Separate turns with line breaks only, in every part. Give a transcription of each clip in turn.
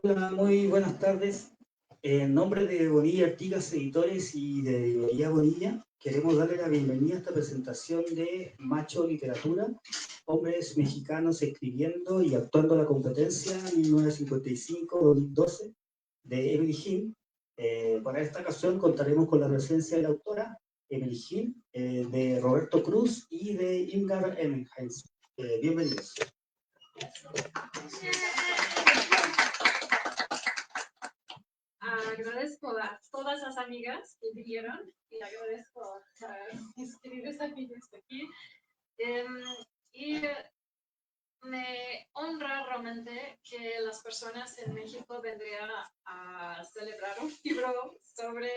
Hola, muy buenas tardes. En nombre de Bonilla Artigas Editores y de Librería Bonilla, queremos darle la bienvenida a esta presentación de Macho Literatura, hombres mexicanos escribiendo y actuando la competencia 1955-2012 de Emily Hill. Para esta ocasión contaremos con la presencia de la autora Emily Hill, de Roberto Cruz y de Ingar Emmenheis. Bienvenidos.
Agradezco a todas las amigas que vinieron y agradezco a mis queridos amigos aquí. Y me honra realmente que las personas en México vendrían a celebrar un libro sobre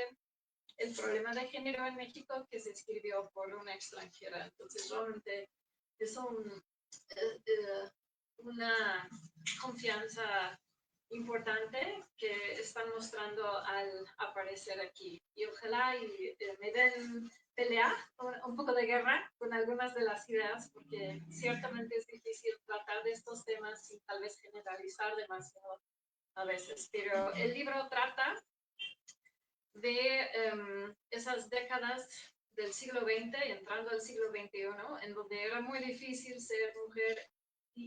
el problema de género en México que se escribió por una extranjera. Entonces, realmente es una confianza importante que están mostrando al aparecer aquí. Y ojalá me den pelea, un poco de guerra con algunas de las ideas, porque ciertamente es difícil tratar de estos temas sin tal vez generalizar demasiado a veces. Pero el libro trata de esas décadas del siglo XX y entrando al siglo XXI, en donde era muy difícil ser mujer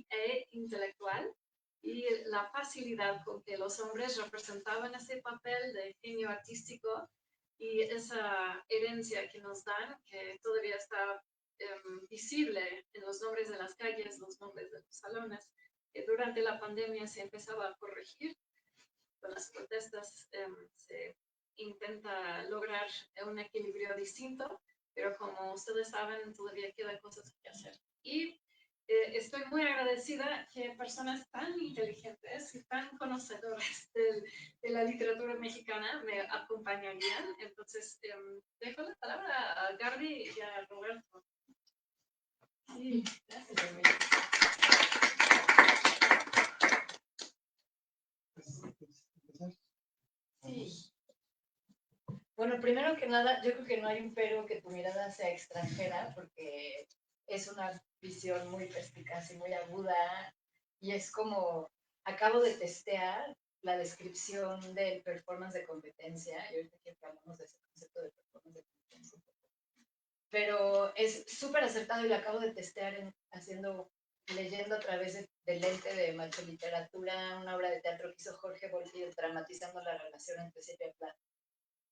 e intelectual, y la facilidad con que los hombres representaban ese papel de genio artístico y esa herencia que nos dan, que todavía está visible en los nombres de las calles, los nombres de los salones, que durante la pandemia se empezaba a corregir. Con las protestas se intenta lograr un equilibrio distinto, pero como ustedes saben, todavía quedan cosas que hacer. Y estoy muy agradecida que personas tan inteligentes y tan conocedoras de la literatura mexicana me acompañarían. Entonces, dejo la palabra a Gaby y a Roberto. Sí, gracias, Gaby.
Sí. Bueno, primero que nada, yo creo que no hay un pero que tu mirada sea extranjera, porque es una visión muy perspicaz y muy aguda, y es como, acabo de testear la descripción del performance de competencia, y ahorita quiero que hablamos de ese concepto de performance de competencia, pero es súper acertado y lo acabo de testear leyendo a través del lente de Macho Literatura, una obra de teatro que hizo Jorge Volpi dramatizando la relación entre Silvia Plath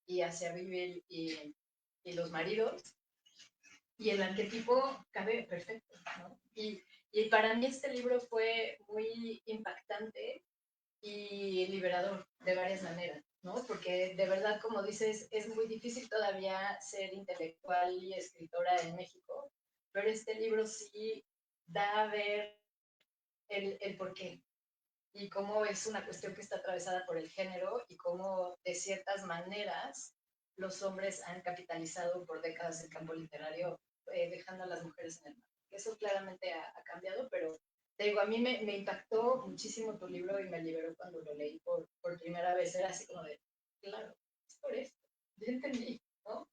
y hacia Bill y los maridos, y el arquetipo cabe perfecto, ¿no? Y para mí este libro fue muy impactante y liberador de varias maneras, ¿no? Porque de verdad, como dices, es muy difícil todavía ser intelectual y escritora en México, pero este libro sí da a ver el porqué y cómo es una cuestión que está atravesada por el género y cómo de ciertas maneras los hombres han capitalizado por décadas el campo literario, dejando a las mujeres en el mar. Eso claramente ha cambiado, pero te digo, a mí me impactó muchísimo tu libro y me liberó cuando lo leí por primera vez. Era así como de, claro, es por esto, ya entendí, ¿no?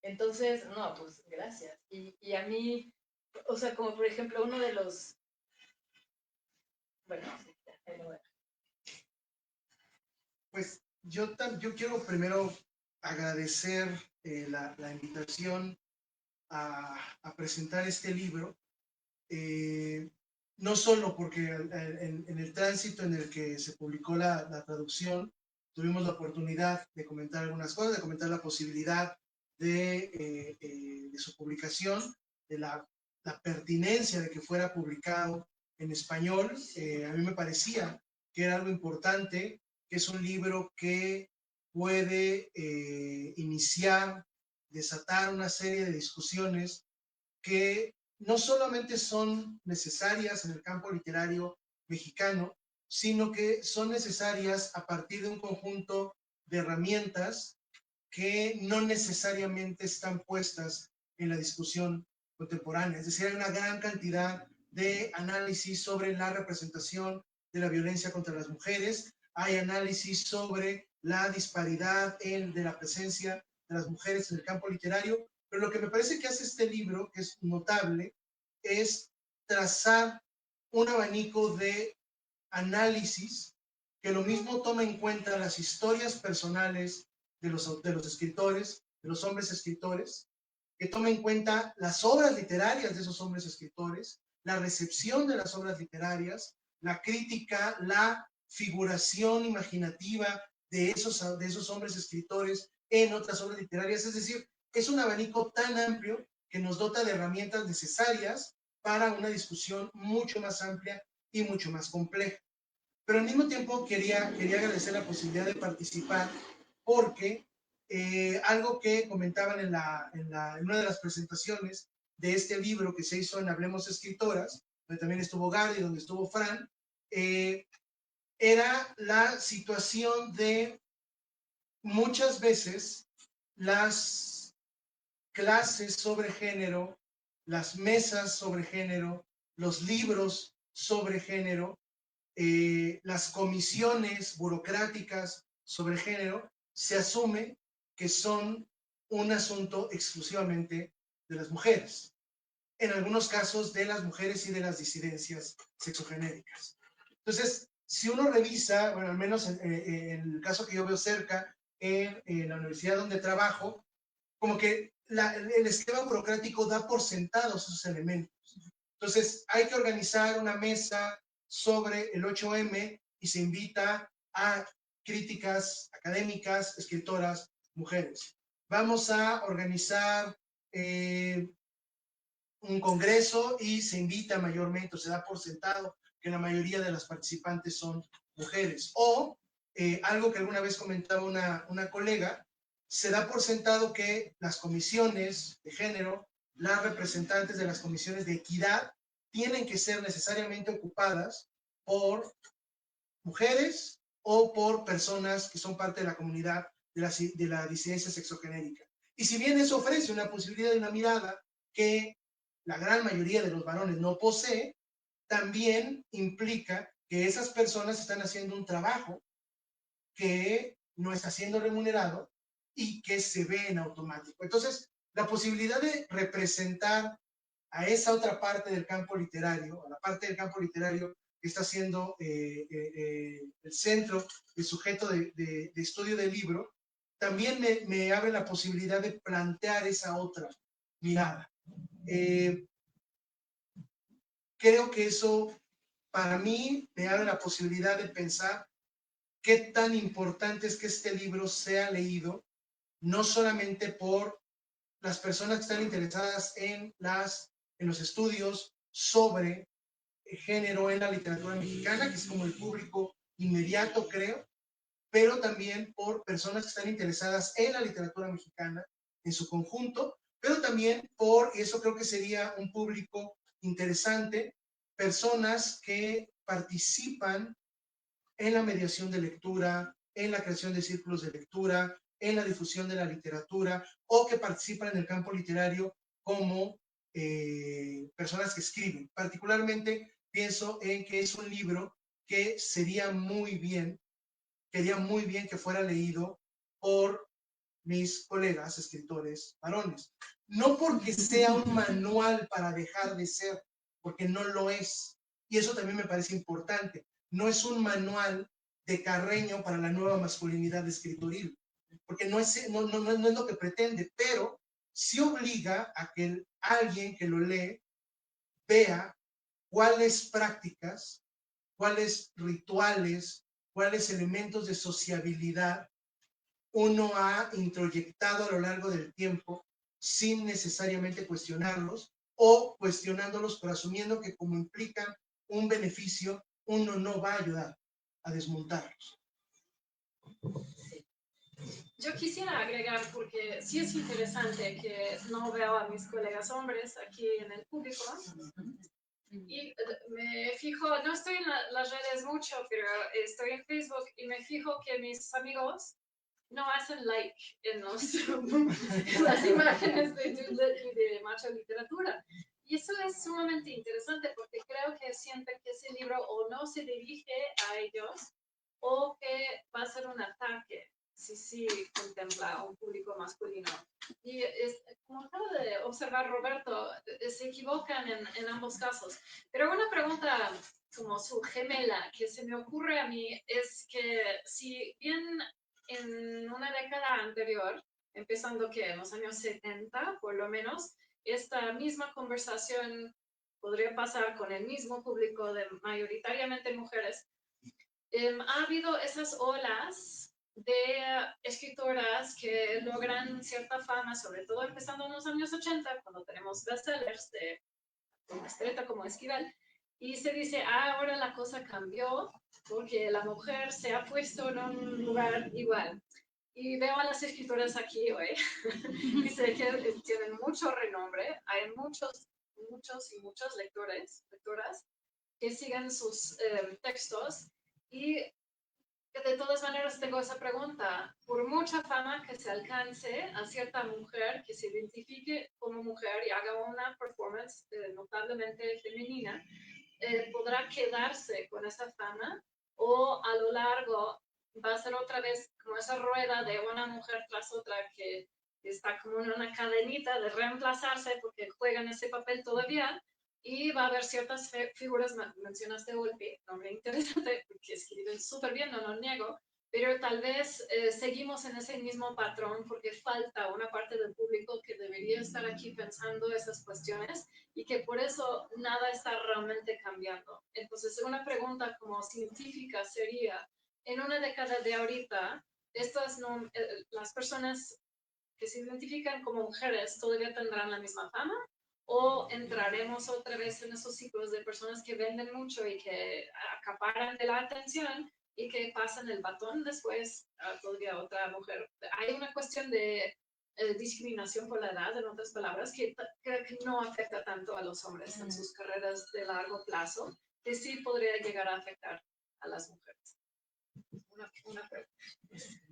Entonces, no, pues gracias. Y a mí, o sea, como por ejemplo uno de los, bueno,
pues yo quiero primero agradecer la invitación a presentar este libro, no solo porque en el tránsito en el que se publicó la traducción tuvimos la oportunidad de comentar algunas cosas, de comentar la posibilidad de su publicación, de la pertinencia de que fuera publicado en español. A mí me parecía que era algo importante, que es un libro que puede iniciar, desatar una serie de discusiones que no solamente son necesarias en el campo literario mexicano, sino que son necesarias a partir de un conjunto de herramientas que no necesariamente están puestas en la discusión contemporánea. Es decir, hay una gran cantidad de análisis sobre la representación de la violencia contra las mujeres, hay análisis sobre la disparidad de la presencia de las mujeres en el campo literario, pero lo que me parece que hace este libro, que es notable, es trazar un abanico de análisis que lo mismo toma en cuenta las historias personales de los escritores, de los hombres escritores, que tome en cuenta las obras literarias de esos hombres escritores, la recepción de las obras literarias, la crítica, la figuración imaginativa de esos hombres escritores en otras obras literarias. Es decir, es un abanico tan amplio que nos dota de herramientas necesarias para una discusión mucho más amplia y mucho más compleja. Pero al mismo tiempo quería agradecer la posibilidad de participar porque algo que comentaban en una de las presentaciones de este libro que se hizo en Hablemos Escritoras, donde también estuvo Gary, donde estuvo Fran, era la situación de muchas veces las clases sobre género, las mesas sobre género, los libros sobre género, las comisiones burocráticas sobre género, se asume que son un asunto exclusivamente de las mujeres. En algunos casos de las mujeres y de las disidencias sexogenéricas. Entonces, si uno revisa, bueno, al menos en el caso que yo veo cerca, en la universidad donde trabajo, como que el esquema burocrático da por sentados esos elementos. Entonces, hay que organizar una mesa sobre el 8M y se invita a críticas académicas, escritoras, mujeres. Vamos a organizar un congreso y se invita mayormente, o se da por sentado que la mayoría de las participantes son mujeres. O algo que alguna vez comentaba una colega, se da por sentado que las comisiones de género, las representantes de las comisiones de equidad, tienen que ser necesariamente ocupadas por mujeres o por personas que son parte de la comunidad de la disidencia sexogenérica. Y si bien eso ofrece una posibilidad de una mirada que la gran mayoría de los varones no posee, también implica que esas personas están haciendo un trabajo que no está siendo remunerado y que se ve en automático. Entonces, la posibilidad de representar a esa otra parte del campo literario, a la parte del campo literario que está siendo el centro, el sujeto de estudio del libro, también me abre la posibilidad de plantear esa otra mirada. Creo que eso, para mí, me abre la posibilidad de pensar qué tan importante es que este libro sea leído, no solamente por las personas que están interesadas en los estudios sobre género en la literatura mexicana, que es como el público inmediato, creo, pero también por personas que están interesadas en la literatura mexicana en su conjunto, pero también por, y eso creo que sería un público interesante, personas que participan en la mediación de lectura, en la creación de círculos de lectura, en la difusión de la literatura, o que participan en el campo literario como personas que escriben. Particularmente pienso en que es un libro que quería muy bien que fuera leído por mis colegas escritores varones. No porque sea un manual para dejar de ser, porque no lo es. Y eso también me parece importante. No es un manual de Carreño para la nueva masculinidad escritoril, porque no es lo que pretende, pero sí obliga a que alguien que lo lee vea cuáles prácticas, cuáles rituales, cuáles elementos de sociabilidad uno ha introyectado a lo largo del tiempo sin necesariamente cuestionarlos o cuestionándolos pero asumiendo que como implican un beneficio, uno no va a ayudar a desmontarlos.
Yo quisiera agregar, porque sí es interesante que no veo a mis colegas hombres aquí en el público, y me fijo, no estoy en las redes mucho, pero estoy en Facebook y me fijo que mis amigos no hacen like en las imágenes de Macho Literatura. Y eso es sumamente interesante porque creo que sienten que ese libro o no se dirige a ellos o que va a ser un ataque si sí contempla a un público masculino. Y como acaba de observar Roberto, se equivocan en ambos casos. Pero una pregunta como su gemela que se me ocurre a mí es que si bien en una década anterior, empezando que en los años 70 por lo menos, esta misma conversación podría pasar con el mismo público de mayoritariamente mujeres, ha habido esas olas de escritoras que logran cierta fama, sobre todo empezando en los años 80, cuando tenemos bestsellers de como Estreta, como Esquivel, y se dice, ahora la cosa cambió porque la mujer se ha puesto en un lugar igual. Y veo a las escritoras aquí hoy, y sé que tienen mucho renombre, hay muchos y muchas lectoras, que siguen sus textos, y de todas maneras tengo esa pregunta, por mucha fama que se alcance a cierta mujer que se identifique como mujer y haga una performance notablemente femenina, ¿podrá quedarse con esa fama o a lo largo va a ser otra vez como esa rueda de una mujer tras otra que está como en una cadenita de reemplazarse porque juegan ese papel todavía? Y va a haber ciertas figuras, mencionaste Volpi, nombre interesante, porque escriben súper bien, no lo niego, pero tal vez seguimos en ese mismo patrón porque falta una parte del público que debería estar aquí pensando esas cuestiones y que por eso nada está realmente cambiando. Entonces, una pregunta como científica sería, en una década de ahorita, las personas que se identifican como mujeres todavía tendrán la misma fama, o entraremos otra vez en esos ciclos de personas que venden mucho y que acaparan de la atención y que pasan el batón después a todavía otra mujer. Hay una cuestión de discriminación por la edad, en otras palabras, que creo que no afecta tanto a los hombres en sus carreras de largo plazo, que sí podría llegar a afectar a las mujeres. Una pregunta.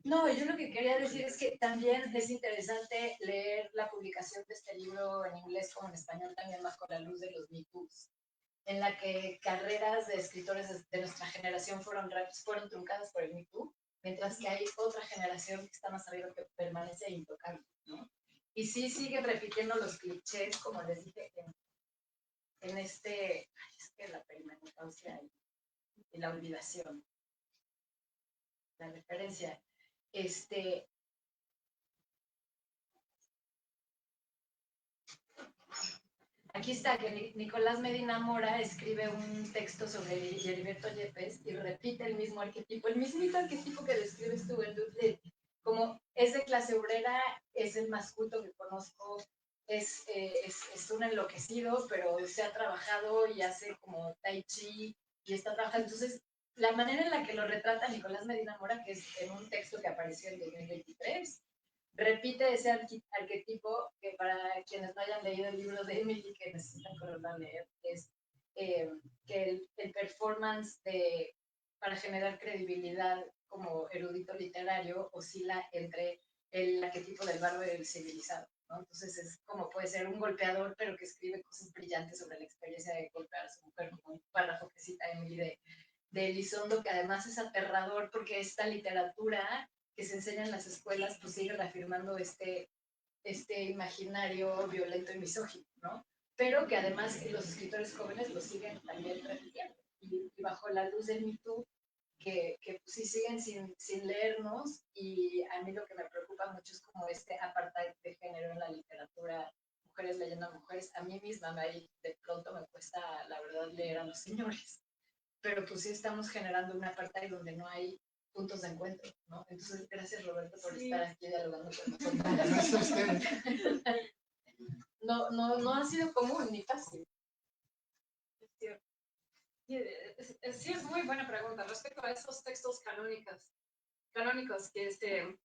No, yo lo que quería decir es que también es interesante leer la publicación de este libro en inglés como en español también bajo la luz de los Me Too's, en la que carreras de escritores de nuestra generación fueron truncadas por el Me Too, mientras que hay otra generación que está más arriba que permanece intocable, ¿no? Y sí siguen repitiendo los clichés, como les dije, en es que la perimenopausia y la olvidación, la referencia. Aquí está que Nicolás Medina Mora escribe un texto sobre Heriberto Yepes y repite el mismo arquetipo, el mismito arquetipo que describes tú, el de como es de clase obrera, es el más culto que conozco, es un enloquecido, pero se ha trabajado y hace como tai chi y está trabajando. Entonces, la manera en la que lo retrata Nicolás Medina Mora, que es en un texto que apareció en 2023, repite ese arquetipo que para quienes no hayan leído el libro de Emily, que necesitan correr a leer, es que el performance para generar credibilidad como erudito literario oscila entre el arquetipo del bárbaro y el civilizado, ¿no? Entonces es como puede ser un golpeador, pero que escribe cosas brillantes sobre la experiencia de golpear a su mujer, como un párrafo que cita Emily de Elizondo, que además es aterrador porque esta literatura que se enseña en las escuelas pues sigue reafirmando este imaginario violento y misógino, ¿no? Pero que además los escritores jóvenes lo siguen también repitiendo. Y bajo la luz del Me Too, que pues, sí siguen sin leernos, y a mí lo que me preocupa mucho es como este apartheid de género en la literatura, mujeres leyendo a mujeres. A mí misma de pronto me cuesta, la verdad, leer a los señores. Pero pues sí estamos generando una apartheid donde no hay puntos de encuentro, ¿no? Entonces, gracias Roberto por estar aquí dialogando con nosotros.
Gracias a ustedes.
No ha sido común ni fácil.
Sí, es muy buena pregunta respecto a esos textos canónicos que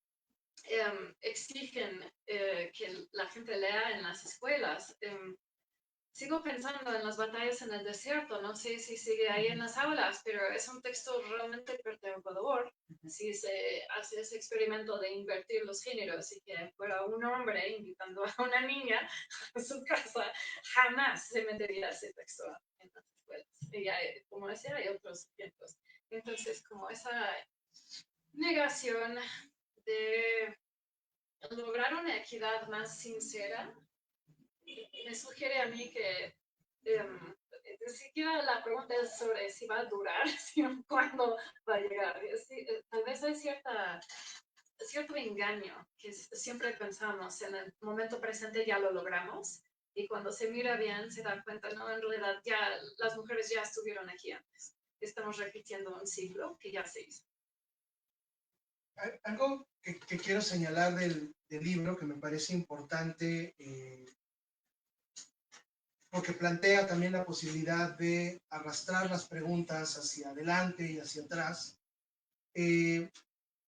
exigen que la gente lea en las escuelas. Sigo pensando en las batallas en el desierto, no sé si sigue ahí en las aulas, pero es un texto realmente perturbador si se hace ese experimento de invertir los géneros y que fuera un hombre invitando a una niña a su casa, jamás se metería ese texto en las escuelas. Y como decía, hay otros ejemplos. Entonces, como esa negación de lograr una equidad más sincera me sugiere a mí que Ni siquiera la pregunta es sobre si va a durar, sino cuándo va a llegar. Tal vez hay cierto engaño que siempre pensamos en el momento presente ya lo logramos y cuando se mira bien se da cuenta, no, en realidad ya las mujeres ya estuvieron aquí antes. Estamos repitiendo un ciclo que ya se hizo.
Algo que quiero señalar del libro que me parece importante, porque plantea también la posibilidad de arrastrar las preguntas hacia adelante y hacia atrás. En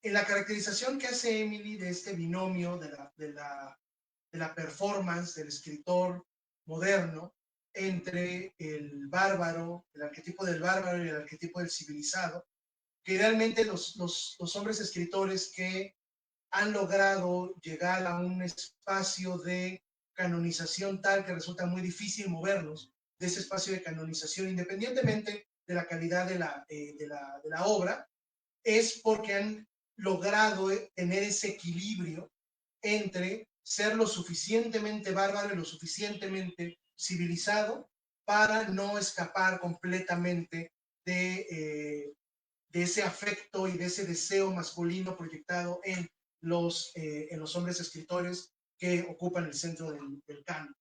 la caracterización que hace Emily de este binomio de la performance del escritor moderno entre el bárbaro, el arquetipo del bárbaro y el arquetipo del civilizado, que realmente los hombres escritores que han logrado llegar a un espacio de canonización tal que resulta muy difícil moverlos de ese espacio de canonización, independientemente de la calidad de la obra, es porque han logrado tener ese equilibrio entre ser lo suficientemente bárbaro y lo suficientemente civilizado para no escapar completamente de ese afecto y de ese deseo masculino proyectado en los hombres escritores que ocupan el centro del canon.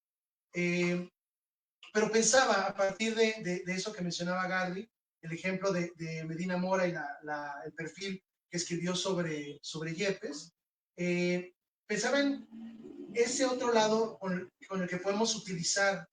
Pero pensaba, a partir de eso que mencionaba Gardi, el ejemplo de Medina Mora y el perfil que escribió sobre Yepes, pensaba en ese otro lado con el que podemos utilizar,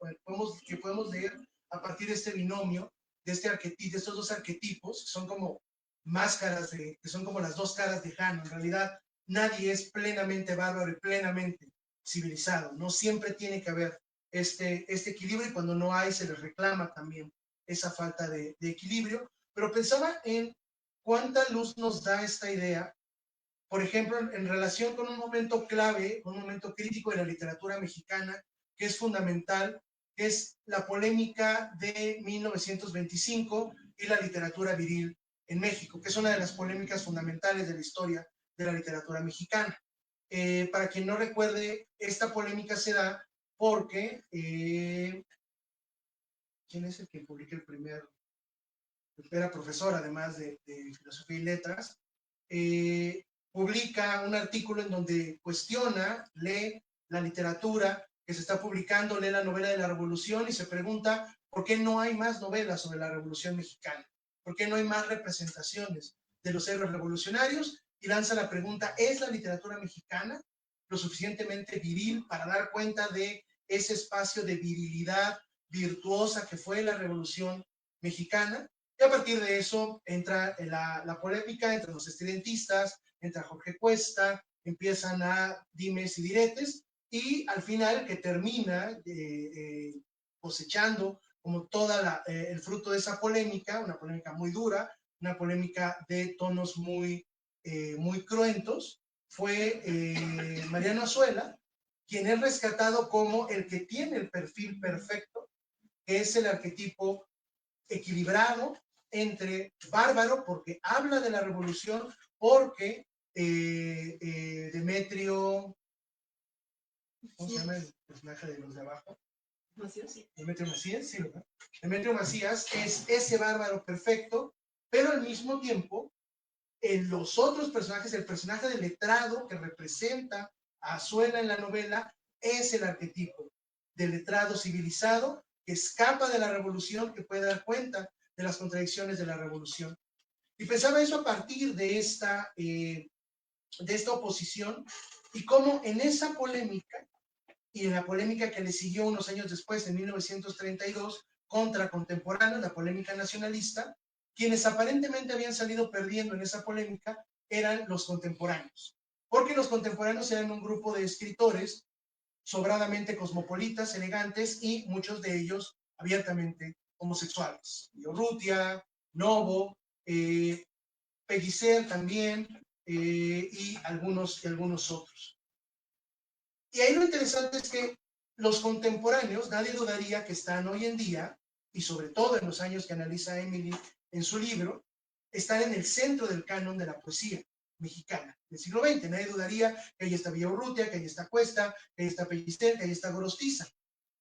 que podemos leer a partir de este binomio, de estos dos arquetipos, que son como máscaras, que son como las dos caras de Jano. En realidad, nadie es plenamente bárbaro y plenamente civilizado. No siempre tiene que haber este equilibrio, y cuando no hay, se les reclama también esa falta de equilibrio. Pero pensaba en cuánta luz nos da esta idea, por ejemplo, en relación con un momento clave, un momento crítico de la literatura mexicana, que es fundamental, que es la polémica de 1925 y la literatura viril en México, que es una de las polémicas fundamentales de la historia de la literatura mexicana. Para quien no recuerde, esta polémica se da porque, ¿quién es el que publica el primer? Era profesor, además de filosofía y letras, publica un artículo en donde cuestiona, lee la literatura que se está publicando, lee la novela de la Revolución y se pregunta por qué no hay más novelas sobre la Revolución Mexicana, por qué no hay más representaciones de los héroes revolucionarios, y lanza la pregunta: ¿es la literatura mexicana lo suficientemente viril para dar cuenta de ese espacio de virilidad virtuosa que fue la Revolución Mexicana? Y a partir de eso entra la polémica entre los estridentistas, entra Jorge Cuesta, empiezan a dimes y diretes, y al final, que termina cosechando como todo el fruto de esa polémica, una polémica muy dura, una polémica de tonos muy cruentos, fue Mariano Azuela, quien es rescatado como el que tiene el perfil perfecto, que es el arquetipo equilibrado entre bárbaro, porque habla de la revolución, porque Demetrio, ¿cómo se llama el personaje de los de abajo?
Macías.
Demetrio Macías, sí, ¿verdad? Demetrio Macías es ese bárbaro perfecto, pero al mismo tiempo, en los otros personajes, el personaje del letrado que representa a Azuela en la novela es el arquetipo del letrado civilizado que escapa de la revolución, que puede dar cuenta de las contradicciones de la revolución. Y pensaba eso a partir de esta oposición, y cómo en esa polémica, y en la polémica que le siguió unos años después, en 1932, contra contemporáneos, la polémica nacionalista, quienes aparentemente habían salido perdiendo en esa polémica eran los contemporáneos, porque los contemporáneos eran un grupo de escritores sobradamente cosmopolitas, elegantes, y muchos de ellos abiertamente homosexuales. Urrutia, Novo, Pellicer también, y algunos otros. Y ahí lo interesante es que los contemporáneos, nadie dudaría que están hoy en día, y sobre todo en los años que analiza Emily en su libro, están en el centro del canon de la poesía mexicana del siglo XX. Nadie dudaría que ahí está Villaurrutia, que ahí está Cuesta, que ahí está Pellicer, que ahí está Gorostiza.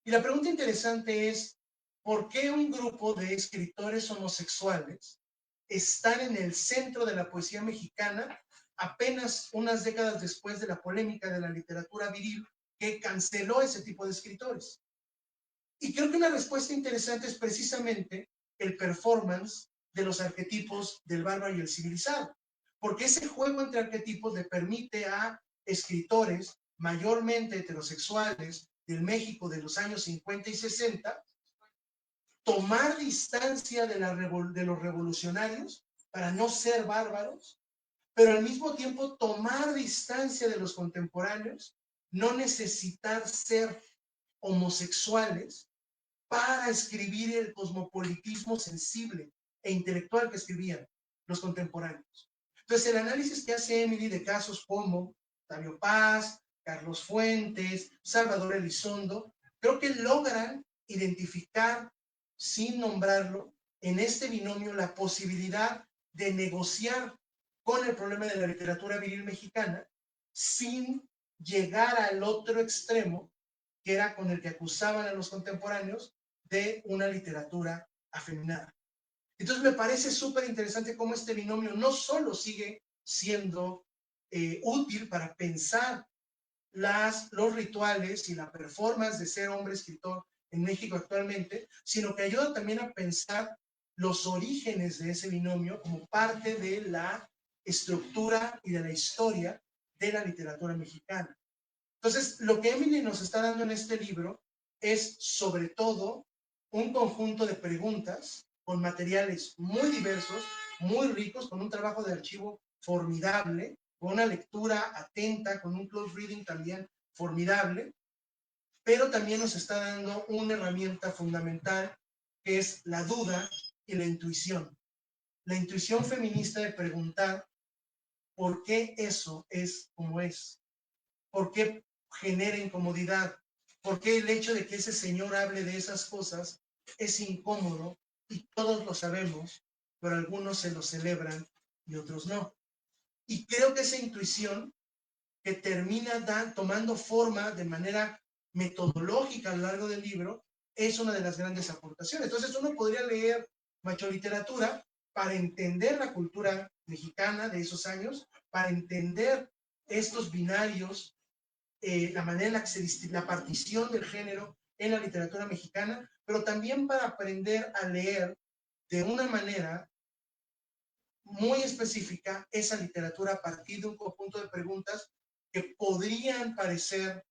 Y la pregunta interesante es, ¿por qué un grupo de escritores homosexuales están en el centro de la poesía mexicana apenas unas décadas después de la polémica de la literatura viril que canceló ese tipo de escritores? Y creo que una respuesta interesante es precisamente el performance de los arquetipos del bárbaro y el civilizado, porque ese juego entre arquetipos le permite a escritores mayormente heterosexuales del México de los años 50 y 60 tomar distancia de los revolucionarios para no ser bárbaros, pero al mismo tiempo tomar distancia de los contemporáneos, no necesitar ser homosexuales para escribir el cosmopolitismo sensible e intelectual que escribían los contemporáneos. Entonces, el análisis que hace Emily de casos como Octavio Paz, Carlos Fuentes, Salvador Elizondo, creo que logran identificar, sin nombrarlo, en este binomio la posibilidad de negociar con el problema de la literatura viril mexicana sin llegar al otro extremo, que era con el que acusaban a los contemporáneos de una literatura afeminada. Entonces me parece súper interesante cómo este binomio no solo sigue siendo útil para pensar los rituales y la performance de ser hombre escritor en México actualmente, sino que ayuda también a pensar los orígenes de ese binomio como parte de la estructura y de la historia de la literatura mexicana. Entonces, lo que Emily nos está dando en este libro es, sobre todo, un conjunto de preguntas con materiales muy diversos, muy ricos, con un trabajo de archivo formidable, con una lectura atenta, con un close reading también formidable, pero también nos está dando una herramienta fundamental que es la duda y la intuición. La intuición feminista de preguntar por qué eso es como es, por qué genera incomodidad, por qué el hecho de que ese señor hable de esas cosas es incómodo y todos lo sabemos, pero algunos se lo celebran y otros no. Y creo que esa intuición que termina tomando forma de manera metodológica a lo largo del libro es una de las grandes aportaciones. Entonces uno podría leer Macho Literatura para entender la cultura mexicana de esos años, para entender estos binarios, la manera en la que la partición del género en la literatura mexicana, pero también para aprender a leer de una manera muy específica esa literatura a partir de un conjunto de preguntas que podrían parecer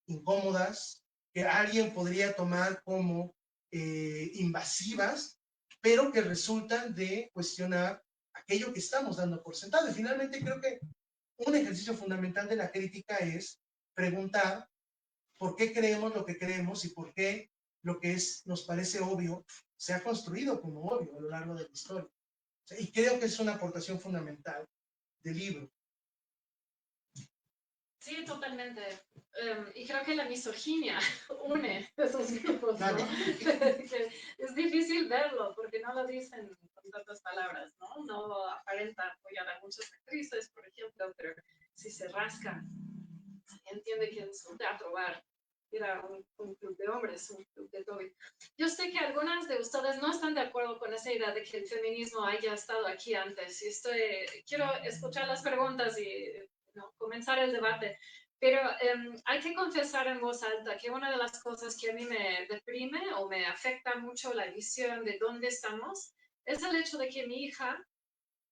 incómodas, que alguien podría tomar como invasivas, pero que resultan de cuestionar aquello que estamos dando por sentado. Y finalmente creo que un ejercicio fundamental de la crítica es preguntar por qué creemos lo que creemos y por qué lo que nos parece obvio se ha construido como obvio a lo largo de la historia. Y creo que es una aportación fundamental del libro.
Sí, totalmente. Y creo que la misoginia une esos grupos,
Claro.
¿no? Es difícil verlo porque no lo dicen con tantas palabras, ¿no? No aparenta apoyar a muchas actrices, por ejemplo, pero si se rasca, se entiende que es un teatro bar. Era un club de hombres, un club de Toby. Yo sé que algunas de ustedes no están de acuerdo con esa idea de que el feminismo haya estado aquí antes. Y quiero escuchar las preguntas y comenzar el debate. Pero hay que confesar en voz alta que una de las cosas que a mí me deprime o me afecta mucho la visión de dónde estamos es el hecho de que mi hija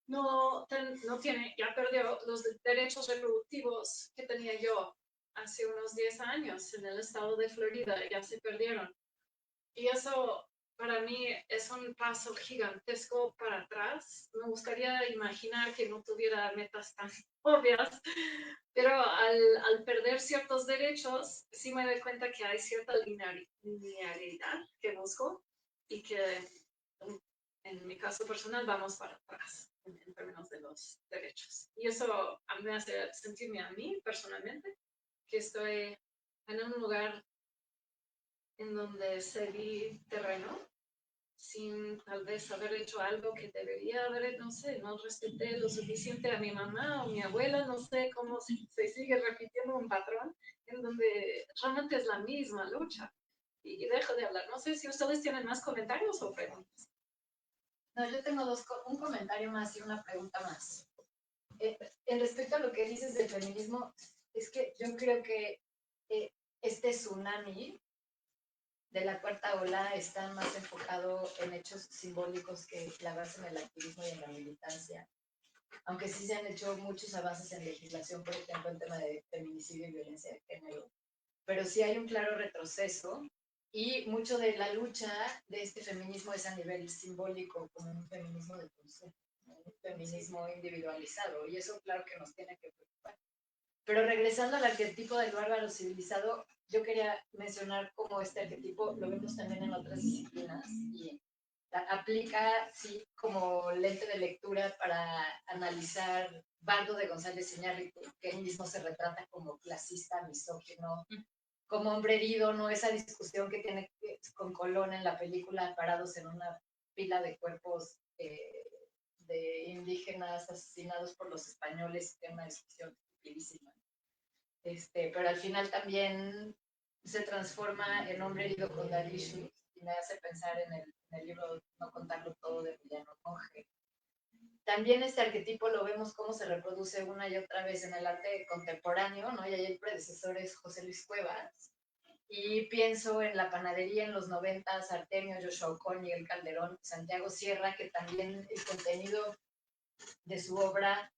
no tiene, ya perdió los derechos reproductivos que tenía yo hace unos 10 años en el estado de Florida, ya se perdieron. Y eso para mí es un paso gigantesco para atrás. Me gustaría imaginar que no tuviera metas tan obvias, pero al perder ciertos derechos, sí me doy cuenta que hay cierta linealidad que busco y que en mi caso personal vamos para atrás en términos de los derechos. Y eso me hace sentirme a mí personalmente que estoy en un lugar en donde cedí terreno sin tal vez haber hecho algo que debería haber, no sé, no respeté lo suficiente a mi mamá o mi abuela, no sé cómo se sigue repitiendo un patrón en donde realmente es la misma lucha. y dejo de hablar. No sé si ustedes tienen más comentarios o preguntas.
No, yo tengo un comentario más y una pregunta más. En respecto a lo que dices del feminismo, es que yo creo que este tsunami de la cuarta ola está más enfocado en hechos simbólicos que clavarse en el activismo y en la militancia. Aunque sí se han hecho muchos avances en legislación, por ejemplo, en tema de feminicidio y violencia de género, pero sí hay un claro retroceso y mucho de la lucha de este feminismo es a nivel simbólico, como un feminismo de consumo, un feminismo individualizado, y eso claro que nos tiene que preocupar. Pero regresando al arquetipo del bárbaro civilizado, yo quería mencionar cómo este arquetipo lo vemos también en otras disciplinas y aplica, sí, como lente de lectura para analizar Bardo de González Iñárritu, que él mismo se retrata como clasista, misógino, como hombre herido, ¿no? Esa discusión que tiene con Colón en la película, parados en una pila de cuerpos de indígenas asesinados por los españoles, tiene una discusión estupidísima. Pero al final también se transforma en hombre herido con daddy issues y me hace pensar en el libro No contarlo todo de Emiliano Monge. También este arquetipo lo vemos cómo se reproduce una y otra vez en el arte contemporáneo, ¿no? Y ahí el predecesor es José Luis Cuevas. Y pienso en La Panadería en los 90, Artemio, Joshua Ocon, Miguel Calderón, Santiago Sierra, que también el contenido de su obra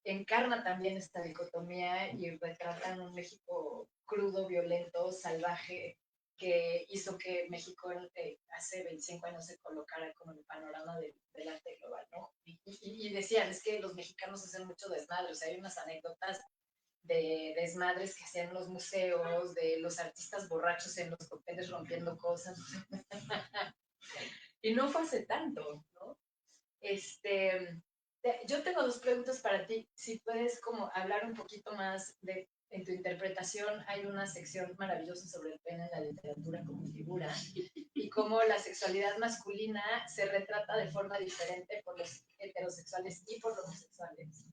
encarna también esta dicotomía y retratan un México crudo, violento, salvaje, que hizo que México hace 25 años se colocara como en el panorama del arte global, ¿no? Y decían, es que los mexicanos hacen mucho desmadre, o sea, hay unas anécdotas de desmadres que hacían los museos, de los artistas borrachos en los hoteles rompiendo cosas. Y no fue hace tanto, ¿no? Yo tengo dos preguntas para ti. Si puedes como hablar un poquito más en tu interpretación, hay una sección maravillosa sobre el pene en la literatura como figura y cómo la sexualidad masculina se retrata de forma diferente por los heterosexuales y por los homosexuales.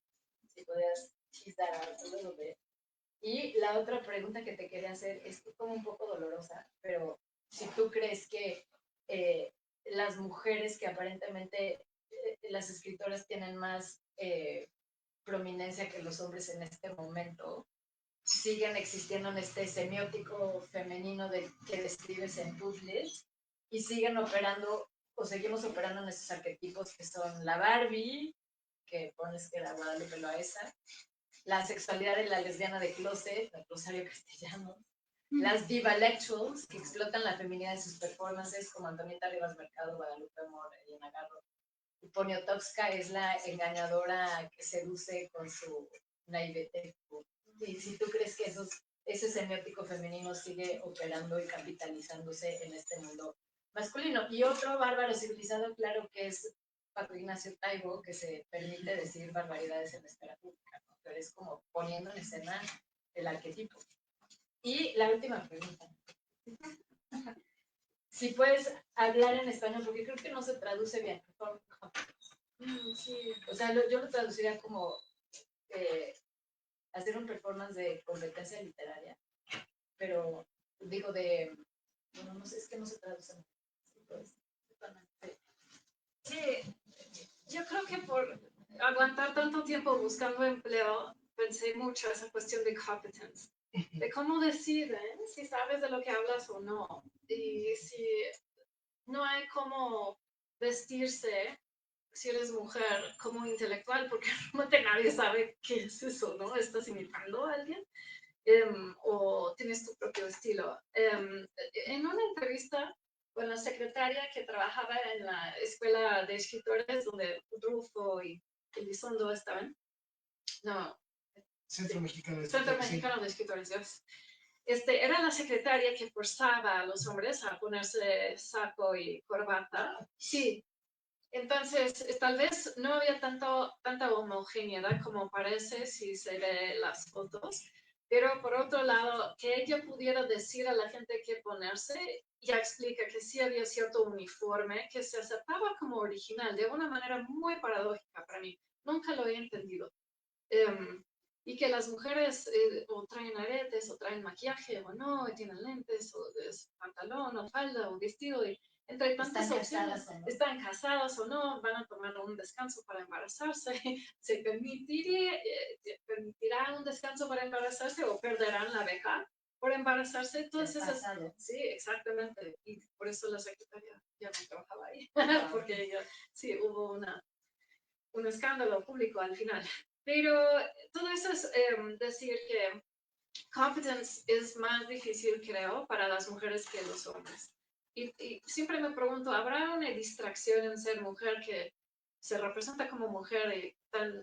Si podías chistar algo de. Y la otra pregunta que te quería hacer es como un poco dolorosa, pero si tú crees que las mujeres que aparentemente las escritoras tienen más prominencia que los hombres en este momento, siguen existiendo en este semiótico femenino que describes en puzzles y siguen operando o seguimos operando en estos arquetipos que son la Barbie, que pones que era Guadalupe Loaesa, la sexualidad de la lesbiana de closet, de Rosario Castellanos, las divalectuals, que explotan la feminidad de sus performances, como Antonieta Rivas Mercado, Guadalupe Amor, Elena Garro. Y Poniatowska es la engañadora que seduce con su naivete. Y si tú crees que ese semiótico femenino sigue operando y capitalizándose en este mundo masculino. Y otro bárbaro civilizado, claro, que es Paco Ignacio Taibo, que se permite decir barbaridades en la esfera pública, ¿no? Pero es como poniendo en escena el arquetipo. Y la última pregunta. Si puedes hablar en español, porque creo que no se traduce bien. Sí. O sea, yo lo traduciría como hacer un performance de competencia literaria, pero digo bueno, no sé, es que no se traduce.
Sí, yo creo que por aguantar tanto tiempo buscando empleo, pensé mucho esa cuestión de competence, de cómo deciden si sabes de lo que hablas o no, y si no hay cómo vestirse si eres mujer como intelectual, porque realmente nadie sabe qué es eso, ¿no? ¿Estás imitando a alguien? O tienes tu propio estilo. En una entrevista con la secretaria que trabajaba en la escuela de escritores donde Rufo y Elizondo estaban, no,
Centro Mexicano de
Centro
Escritores.
Mexicano de Escritores, Dios. Era la secretaria que forzaba a los hombres a ponerse saco y corbata. Sí. Entonces, tal vez no había tanta homogeneidad como parece si se ve las fotos, pero por otro lado, que ella pudiera decir a la gente qué ponerse, ya explica que sí había cierto uniforme que se aceptaba como original, de una manera muy paradójica para mí. Nunca lo he entendido. Y que las mujeres o traen aretes o traen maquillaje o no, y tienen lentes, o es pantalón, o falda, o vestido, y entre tantas opciones, están casadas o no, van a tomar un descanso para embarazarse, se permitirá un descanso para embarazarse o perderán la beca por embarazarse, todas esas... Sí, exactamente, y por eso la secretaria ya no trabajaba ahí, porque sí, hubo un escándalo público al final. Pero todo eso es decir que competence es más difícil, creo, para las mujeres que los hombres. Y siempre me pregunto, ¿habrá una distracción en ser mujer que se representa como mujer y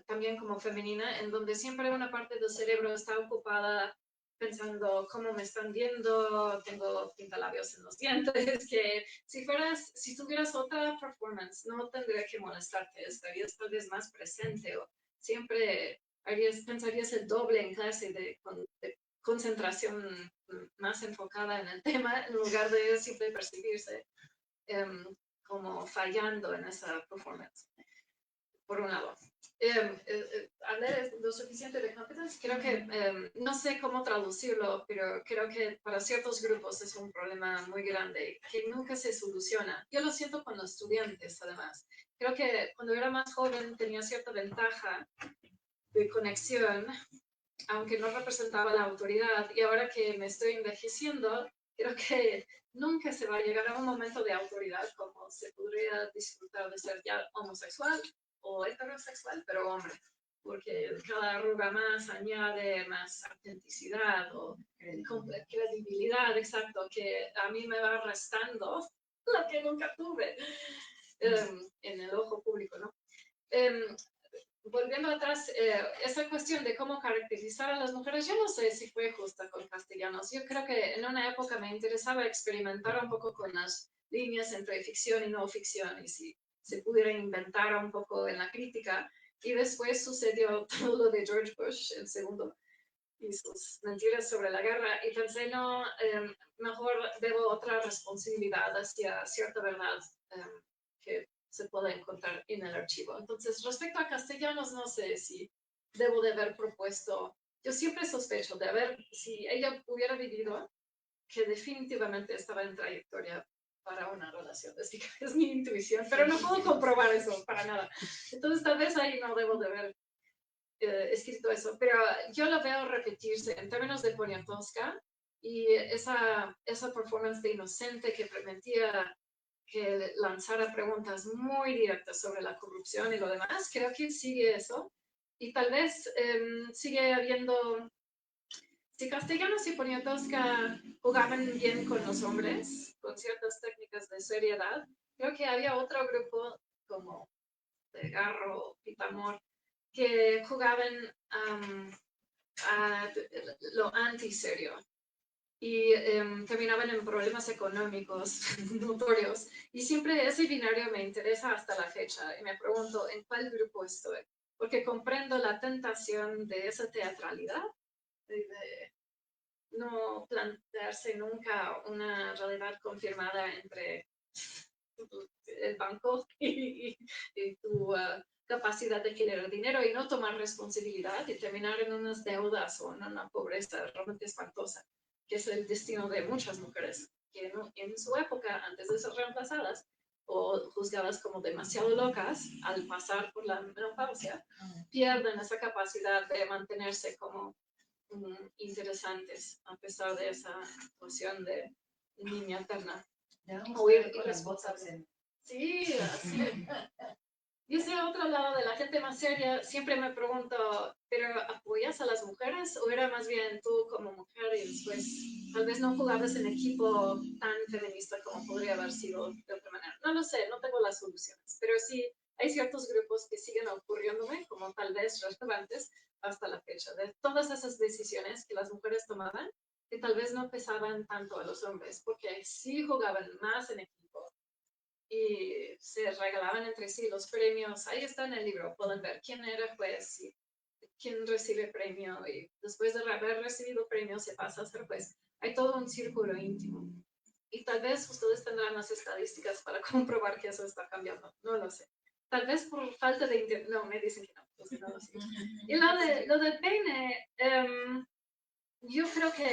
también como femenina, en donde siempre una parte del cerebro está ocupada pensando cómo me están viendo, tengo pintalabios en los dientes, que si tuvieras otra performance, no tendría que molestarte, estarías tal vez más presente o siempre pensarías el doble en clase de concentración más enfocada en el tema, en lugar de siempre percibirse como fallando en esa performance, por un lado. Hablé lo suficiente de competence, creo que no sé cómo traducirlo, pero creo que para ciertos grupos es un problema muy grande que nunca se soluciona. Yo lo siento con los estudiantes, además. Creo que cuando era más joven tenía cierta ventaja de conexión, aunque no representaba la autoridad, y ahora que me estoy envejeciendo, creo que nunca se va a llegar a un momento de autoridad como se podría disfrutar de ser ya homosexual o heterosexual, pero hombre, porque cada arruga más añade más autenticidad o credibilidad, exacto, que a mí me va restando lo que nunca tuve en el ojo público, ¿no? Volviendo atrás, esa cuestión de cómo caracterizar a las mujeres, yo no sé si fue justa con Castellanos. Yo creo que en una época me interesaba experimentar un poco con las líneas entre ficción y no ficción y si se pudiera inventar un poco en la crítica. Y después sucedió todo lo de George Bush, el segundo, y sus mentiras sobre la guerra. Y pensé, no, mejor debo otra responsabilidad hacia cierta verdad que se puede encontrar en el archivo. Entonces, respecto a Castellanos, no sé si debo de haber propuesto, yo siempre sospecho de haber, si ella hubiera vivido, que definitivamente estaba en trayectoria para una relación lésbica, es mi intuición, pero no puedo comprobar eso para nada. Entonces, tal vez ahí no debo de haber escrito eso, pero yo lo veo repetirse en términos de Poniatowska y esa performance de inocente que permitía que lanzara preguntas muy directas sobre la corrupción y lo demás, creo que sigue eso. Y tal vez sigue habiendo... Si Castellanos y Poniatowska jugaban bien con los hombres, con ciertas técnicas de seriedad, creo que había otro grupo como de Garro, Pitamor, que jugaban a lo antiserio y terminaban en problemas económicos notorios. Y siempre ese binario me interesa hasta la fecha y me pregunto en cuál grupo estoy, porque comprendo la tentación de esa teatralidad, de no plantearse nunca una realidad confirmada entre el banco y tu capacidad de generar dinero y no tomar responsabilidad y terminar en unas deudas o en una pobreza realmente espantosa, que es el destino de muchas mujeres que en su época, antes de ser reemplazadas o juzgadas como demasiado locas al pasar por la menopausia, pierden esa capacidad de mantenerse como interesantes a pesar de esa situación de niña eterna.
O ir irresponsable.
Sí, así. Y ese otro lado de la gente más seria, siempre me pregunto, ¿pero apoyas a las mujeres o era más bien tú como mujer y después tal vez no jugabas en equipo tan feminista como podría haber sido de otra manera? No lo sé, no tengo las soluciones, pero sí hay ciertos grupos que siguen ocurriéndome como tal vez relevantes hasta la fecha, de todas esas decisiones que las mujeres tomaban que tal vez no pesaban tanto a los hombres, porque sí jugaban más en equipo y se regalaban entre sí los premios. Ahí está en el libro, pueden ver quién era juez y quién recibe premio y después de haber recibido premio se pasa a ser juez. Hay todo un círculo íntimo. Y tal vez ustedes tendrán las estadísticas para comprobar que eso está cambiando, no lo sé. Tal vez por falta de interés, no, me dicen que no, entonces no lo sé. Y lo del peine, yo creo que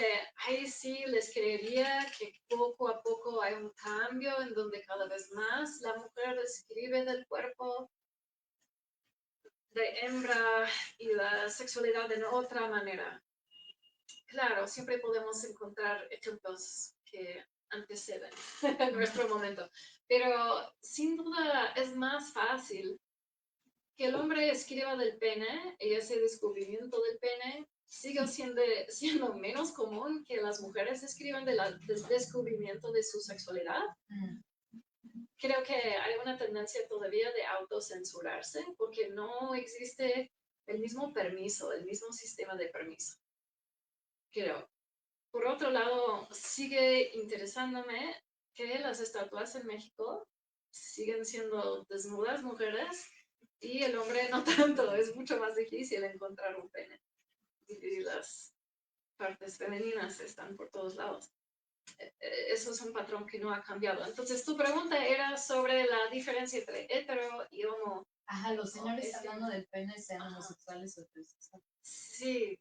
ahí sí les creería que poco a poco hay un cambio en donde cada vez más la mujer escribe del cuerpo de hembra y la sexualidad de otra manera. Claro, siempre podemos encontrar ejemplos que anteceden nuestro momento, pero sin duda es más fácil que el hombre escriba del pene y ese descubrimiento del pene siga siendo menos común que las mujeres escriban del descubrimiento de su sexualidad. Creo que hay una tendencia todavía de autocensurarse porque no existe el mismo permiso, el mismo sistema de permiso. Creo. Por otro lado, sigue interesándome que las estatuas en México siguen siendo desnudas mujeres y el hombre no tanto. Es mucho más difícil encontrar un pene. Y las partes femeninas están por todos lados. Eso es un patrón que no ha cambiado. Entonces, tu pregunta era sobre la diferencia entre hetero y homo.
Ajá, los señores hablando del pene sean homosexuales o heterosexuales.
Sí,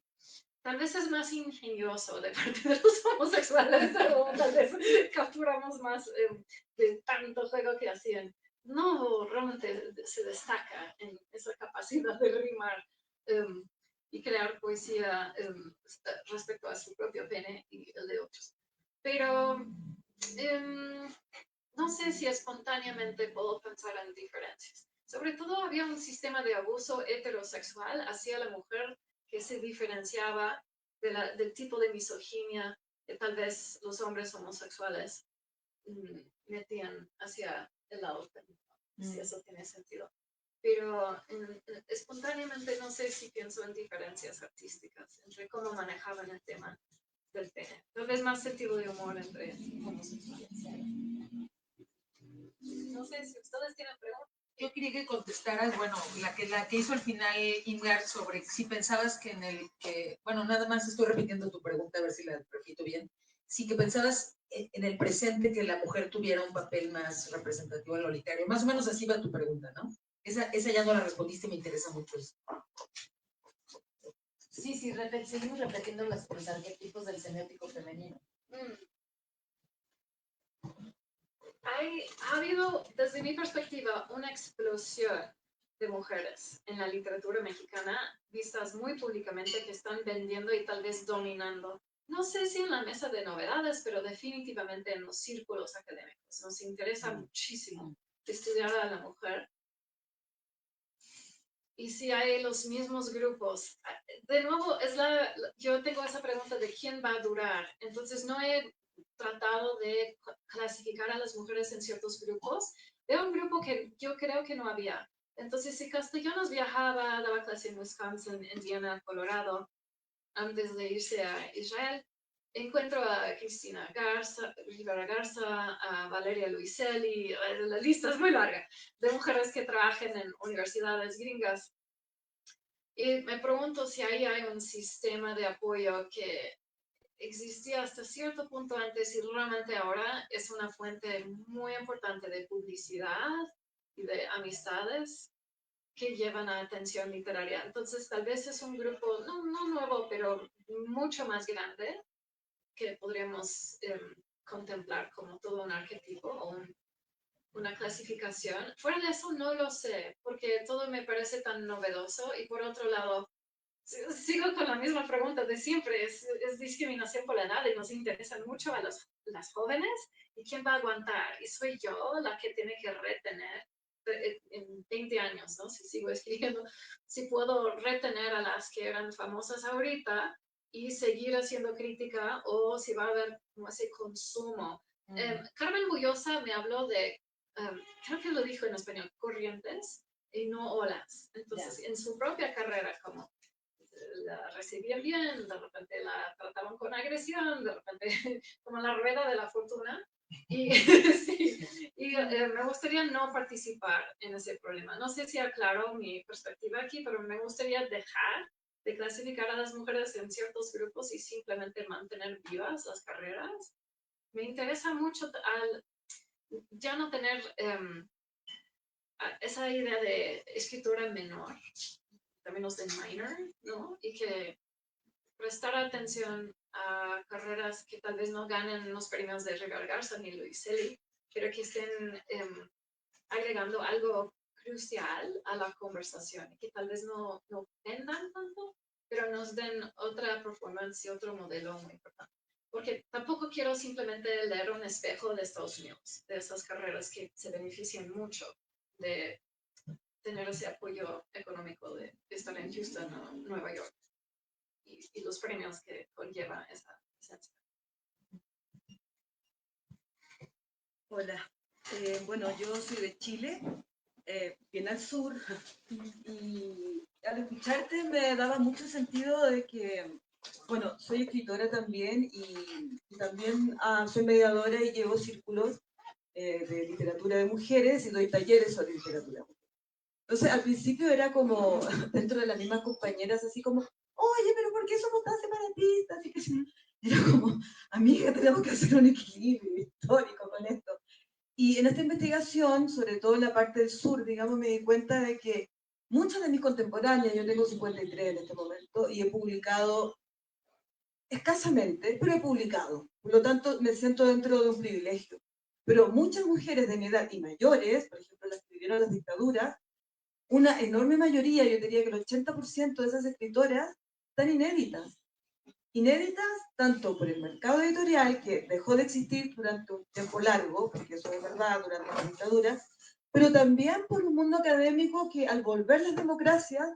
tal vez es más ingenioso de parte de los homosexuales, o tal vez capturamos más de tanto juego que hacían. No, realmente se destaca en esa capacidad de rimar y crear poesía respecto a su propio pene y el de otros. Pero no sé si espontáneamente puedo pensar en diferencias. Sobre todo había un sistema de abuso heterosexual hacia la mujer que se diferenciaba del tipo de misoginia que tal vez los hombres homosexuales metían hacia el lado femenino, si eso tiene sentido. Pero espontáneamente no sé si pienso en diferencias artísticas entre cómo manejaban el tema del pene. Tal vez más sentido de humor entre homosexuales. No sé si ustedes tienen preguntas.
Yo quería que contestaras, bueno, la que hizo al final Ingar sobre si pensabas que bueno, nada más estoy repitiendo tu pregunta, a ver si la repito bien. Si que pensabas en el presente que la mujer tuviera un papel más representativo en lo literario. Más o menos así va tu pregunta, ¿no? Esa ya no la respondiste, me interesa mucho eso.
Sí, seguimos repitiendo los arquetipos del semiótico femenino.
Ha habido, desde mi perspectiva, una explosión de mujeres en la literatura mexicana, vistas muy públicamente, que están vendiendo y tal vez dominando. No sé si en la mesa de novedades, pero definitivamente en los círculos académicos. Nos interesa muchísimo estudiar a la mujer. Y si hay los mismos grupos, de nuevo, yo tengo esa pregunta de quién va a durar. Entonces, no he tratado de clasificar a las mujeres en ciertos grupos. Veo un grupo que yo creo que no había. Entonces, si Castellanos viajaba, daba clase en Wisconsin, Indiana, Colorado, antes de irse a Israel, encuentro a Cristina Rivera Garza, a Valeria Luiselli, la lista es muy larga, de mujeres que trabajan en universidades gringas. Y me pregunto si ahí hay un sistema de apoyo que existía hasta cierto punto antes y realmente ahora es una fuente muy importante de publicidad y de amistades que llevan a atención literaria. Entonces, tal vez es un grupo, no nuevo, pero mucho más grande que podríamos contemplar como todo un arquetipo o una clasificación. Fuera de eso, no lo sé, porque todo me parece tan novedoso y por otro lado, sigo con la misma pregunta de siempre, es discriminación por la edad y nos interesan mucho a las jóvenes y quién va a aguantar. Y soy yo la que tiene que retener en 20 años, ¿no? Si sigo escribiendo, si puedo retener a las que eran famosas ahorita y seguir haciendo crítica o si va a haber como ese consumo. Carmen Bullosa me habló de, creo que lo dijo en español, corrientes y no olas. Entonces, en su propia carrera, como la recibían bien, de repente la trataban con agresión, de repente como la rueda de la fortuna. Y, sí, y me gustaría no participar en ese problema. No sé si aclaro mi perspectiva aquí, pero me gustaría dejar de clasificar a las mujeres en ciertos grupos y simplemente mantener vivas las carreras. Me interesa mucho ya no tener esa idea de escritora menor, también los de minor, ¿no? Y que prestar atención a carreras que tal vez no ganen los premios de Rivera Garza ni Luiselli, pero que estén agregando algo crucial a la conversación, que tal vez no vendan tanto, pero nos den otra performance y otro modelo muy importante. Porque tampoco quiero simplemente leer un espejo de Estados Unidos, de esas carreras que se benefician mucho de tener ese apoyo económico de estar en Houston o Nueva York y los premios que conlleva esa esencia.
Hola, bueno, yo soy de Chile, bien al sur, y al escucharte me daba mucho sentido de que, bueno, soy escritora también y también soy mediadora y llevo círculos de literatura de mujeres y doy talleres sobre literatura. Entonces, al principio era como, dentro de las mismas compañeras, así como, oye, pero ¿por qué somos tan separatistas? Y que era como, amiga, tenemos que hacer un equilibrio histórico con esto. Y en esta investigación, sobre todo en la parte del sur, digamos, me di cuenta de que muchas de mis contemporáneas, yo tengo 53 en este momento, y he publicado escasamente, pero he publicado. Por lo tanto, me siento dentro de un privilegio. Pero muchas mujeres de mi edad y mayores, por ejemplo, las que vivieron las dictaduras, una enorme mayoría, yo diría que el 80% de esas escritoras están inéditas. Inéditas tanto por el mercado editorial, que dejó de existir durante un tiempo largo, porque eso es verdad, durante la dictadura, pero también por un mundo académico que al volver las democracias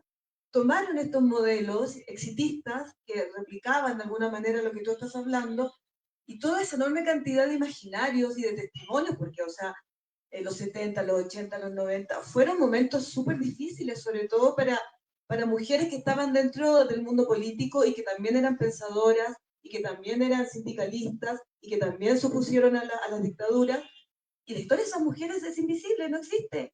tomaron estos modelos exitistas que replicaban de alguna manera lo que tú estás hablando, y toda esa enorme cantidad de imaginarios y de testimonios, porque, o sea, los 70, los 80, los 90, fueron momentos súper difíciles, sobre todo para mujeres que estaban dentro del mundo político y que también eran pensadoras y que también eran sindicalistas y que también se opusieron a las dictaduras. Y la historia de esas mujeres es invisible, no existe.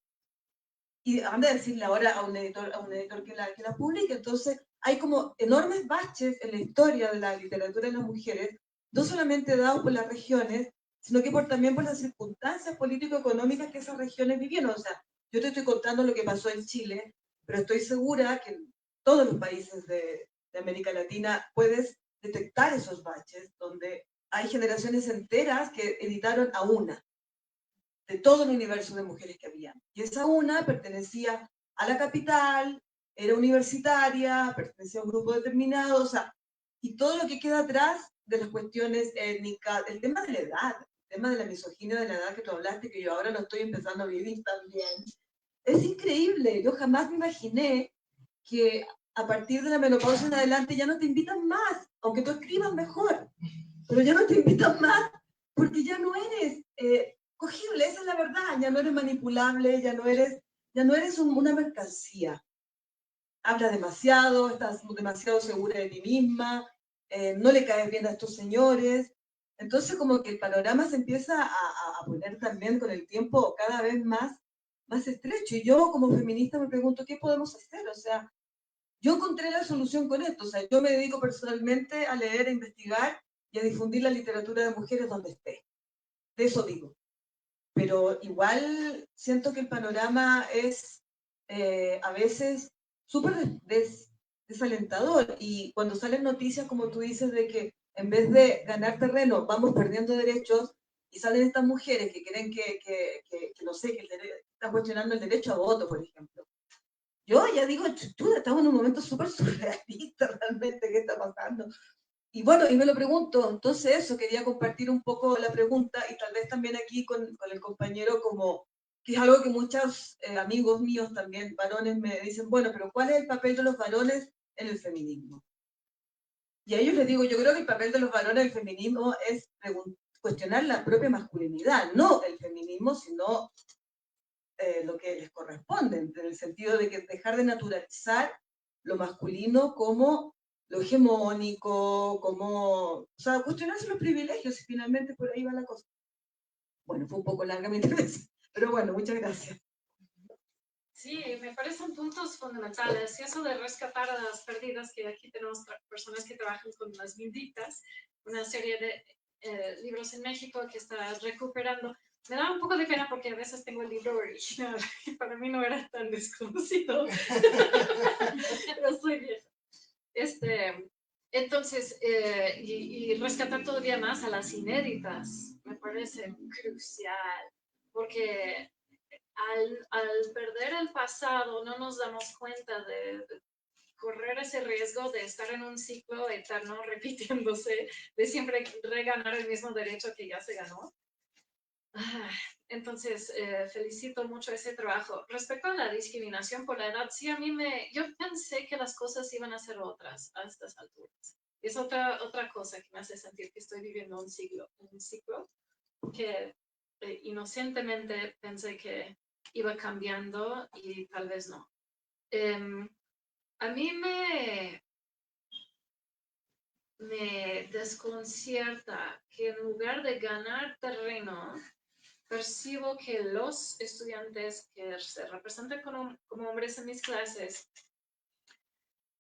Y han de decirle ahora a un editor que la publique. Entonces, hay como enormes baches en la historia de la literatura de las mujeres, no solamente dados por las regiones, sino que también por las circunstancias político-económicas que esas regiones vivieron. O sea, yo te estoy contando lo que pasó en Chile, pero estoy segura que en todos los países de América Latina puedes detectar esos baches, donde hay generaciones enteras que editaron a una, de todo el universo de mujeres que había. Y esa una pertenecía a la capital, era universitaria, pertenecía a un grupo determinado, o sea, y todo lo que queda atrás de las cuestiones étnicas, el tema de la edad, el tema de la misoginia de la edad que tú hablaste, que yo ahora lo estoy empezando a vivir también. Es increíble, yo jamás me imaginé que a partir de la menopausia en adelante ya no te invitan más, aunque tú escribas mejor, pero ya no te invitan más porque ya no eres cogible, esa es la verdad, ya no eres manipulable, ya no eres una mercancía. Hablas demasiado, estás demasiado segura de ti misma, no le caes bien a estos señores. Entonces como que el panorama se empieza a poner también con el tiempo cada vez más estrecho. Y yo como feminista me pregunto, ¿qué podemos hacer? O sea, yo encontré la solución con esto. O sea, yo me dedico personalmente a leer, a investigar y a difundir la literatura de mujeres donde esté. De eso digo. Pero igual siento que el panorama es a veces súper desalentador, y cuando salen noticias como tú dices de que en vez de ganar terreno vamos perdiendo derechos, y salen estas mujeres que creen que no sé, que están cuestionando el derecho a voto, por ejemplo. Yo ya digo, chuta, estamos en un momento súper surrealista realmente, ¿qué está pasando? Y bueno, y me lo pregunto, entonces eso, quería compartir un poco la pregunta y tal vez también aquí con el compañero, como que es algo que muchos amigos míos también, varones, me dicen, bueno, pero ¿cuál es el papel de los varones en el feminismo? Y a ellos les digo, yo creo que el papel de los varones en el feminismo es cuestionar la propia masculinidad, no el feminismo, sino lo que les corresponde, en el sentido de que dejar de naturalizar lo masculino como lo hegemónico, como, o sea, cuestionarse los privilegios, y finalmente por ahí va la cosa. Bueno, fue un poco larga mi intervención, pero bueno, muchas gracias.
Sí, me parecen puntos fundamentales. Y eso de rescatar a las perdidas, que aquí tenemos personas que trabajan con las Vinditas, una serie de libros en México que está recuperando. Me da un poco de pena porque a veces tengo el libro original, que para mí no era tan desconocido. Pero soy vieja. Entonces, y rescatar todavía más a las inéditas me parece crucial, porque al perder el pasado no nos damos cuenta de correr ese riesgo de estar en un ciclo eterno repitiéndose, de siempre reganar el mismo derecho que ya se ganó. Entonces, felicito mucho ese trabajo. Respecto a la discriminación por la edad, sí, yo pensé que las cosas iban a ser otras a estas alturas. Es otra cosa que me hace sentir que estoy viviendo un ciclo que inocentemente pensé que iba cambiando y tal vez no. A mí me desconcierta que en lugar de ganar terreno, percibo que los estudiantes que se representan como hombres en mis clases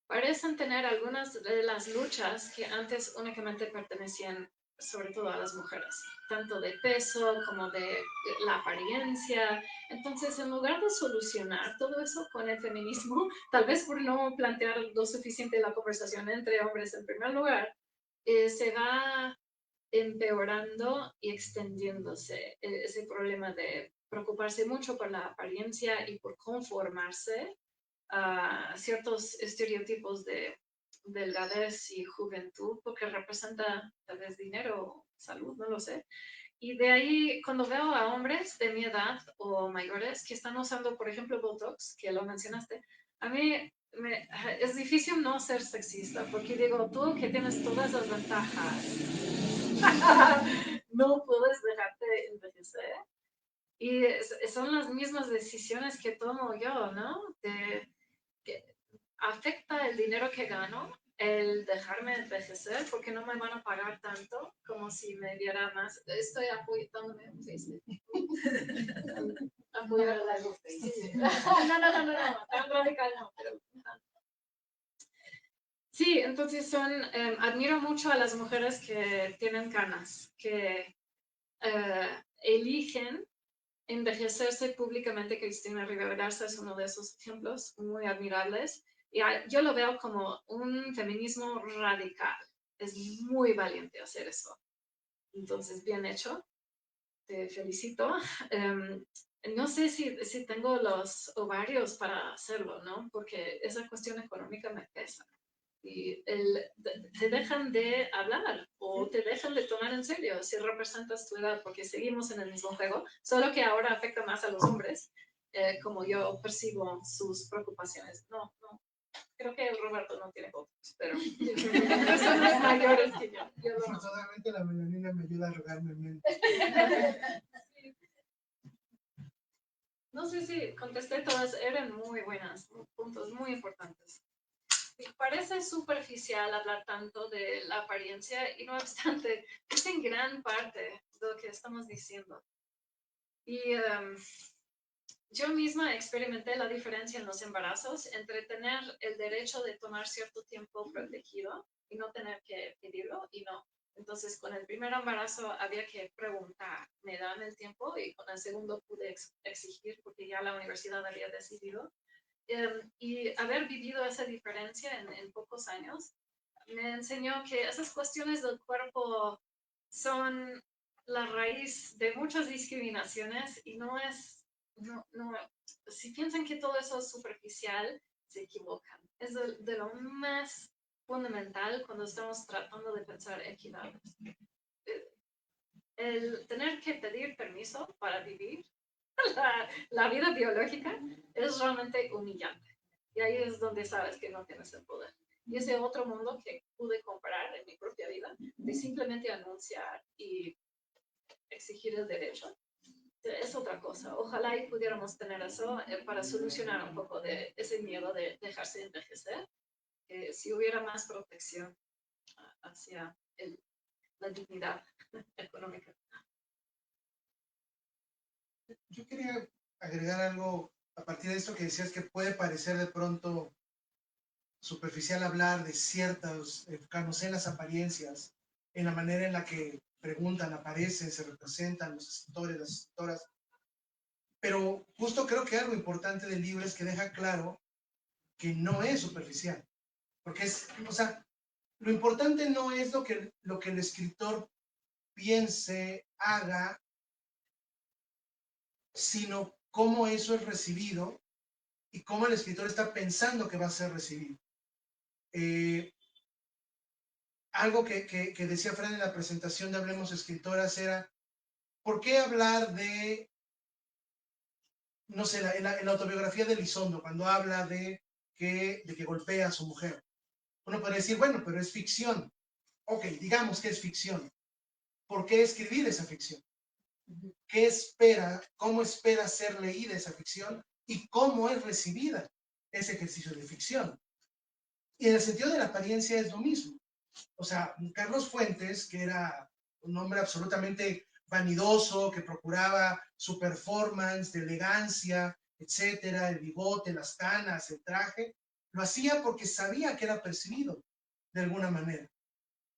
parecen tener algunas de las luchas que antes únicamente pertenecían sobre todo a las mujeres, tanto de peso como de la apariencia. Entonces, en lugar de solucionar todo eso con el feminismo, tal vez por no plantear lo suficiente la conversación entre hombres en primer lugar, se va empeorando y extendiéndose ese problema de preocuparse mucho por la apariencia y por conformarse a ciertos estereotipos de delgadez y juventud, porque representa tal vez dinero o salud, no lo sé. Y de ahí, cuando veo a hombres de mi edad o mayores que están usando, por ejemplo, Botox, que lo mencionaste, a mí es difícil no ser sexista, porque digo, tú que tienes todas las ventajas, no puedes dejarte envejecer. Y son las mismas decisiones que tomo yo, ¿no? Que afecta el dinero que gano, el dejarme envejecer, porque no me van a pagar tanto como si me diera más. Estoy apoyándome en Facebook. Apoyar a la sí. No, tan radical no, pero... Sí, entonces admiro mucho a las mujeres que tienen canas, que eligen envejecerse públicamente. Cristina Rivera Garza es uno de esos ejemplos muy admirables. Y yo lo veo como un feminismo radical. Es muy valiente hacer eso. Entonces, bien hecho. Te felicito. No sé si tengo los ovarios para hacerlo, ¿no? Porque esa cuestión económica me pesa. Y te dejan de hablar o te dejan de tomar en serio si representas tu edad, porque seguimos en el mismo juego, solo que ahora afecta más a los hombres, como yo percibo sus preocupaciones. No, creo que Roberto no tiene votos, pero personas mayores que yo lo...
Afortunadamente la melanina me ayuda a arrogarme menos.
No sé si contesté todas, eran muy buenas, puntos muy importantes. Parece superficial hablar tanto de la apariencia y no obstante, es en gran parte lo que estamos diciendo. Y yo misma experimenté la diferencia en los embarazos entre tener el derecho de tomar cierto tiempo protegido y no tener que pedirlo y no. Entonces, con el primer embarazo había que preguntar, ¿me dan el tiempo? Y con el segundo pude exigir porque ya la universidad había decidido. Y haber vivido esa diferencia en pocos años me enseñó que esas cuestiones del cuerpo son la raíz de muchas discriminaciones y no, si piensan que todo eso es superficial, se equivocan. Es de lo más fundamental cuando estamos tratando de pensar equidad. El tener que pedir permiso para vivir la vida biológica es realmente humillante. Y ahí es donde sabes que no tienes el poder. Y ese otro mundo que pude comprar en mi propia vida, de simplemente anunciar y exigir el derecho, es otra cosa. Ojalá y pudiéramos tener eso para solucionar un poco de ese miedo de dejarse envejecer. Si hubiera más protección hacia la dignidad económica.
Yo quería agregar algo a partir de esto que decías, que puede parecer de pronto superficial hablar de ciertas, enfocarnos en las apariencias, en la manera en la que preguntan, aparecen, se representan los escritores, las escritoras. Pero justo creo que algo importante del libro es que deja claro que no es superficial. Porque es, o sea, Lo importante no es lo que el escritor piense, haga, sino cómo eso es recibido y cómo el escritor está pensando que va a ser recibido. Algo que decía Fran en la presentación de Hablemos Escritoras era, ¿por qué hablar de, no sé, en la autobiografía de Elizondo, cuando habla de que golpea a su mujer? Uno puede decir, bueno, pero es ficción. Ok, digamos que es ficción. ¿Por qué escribir esa ficción? ¿Qué espera, cómo espera ser leída esa ficción y cómo es recibida ese ejercicio de ficción? Y en el sentido de la apariencia es lo mismo. O sea, Carlos Fuentes, que era un hombre absolutamente vanidoso, que procuraba su performance de elegancia, etcétera, el bigote, las canas, el traje, lo hacía porque sabía que era percibido de alguna manera.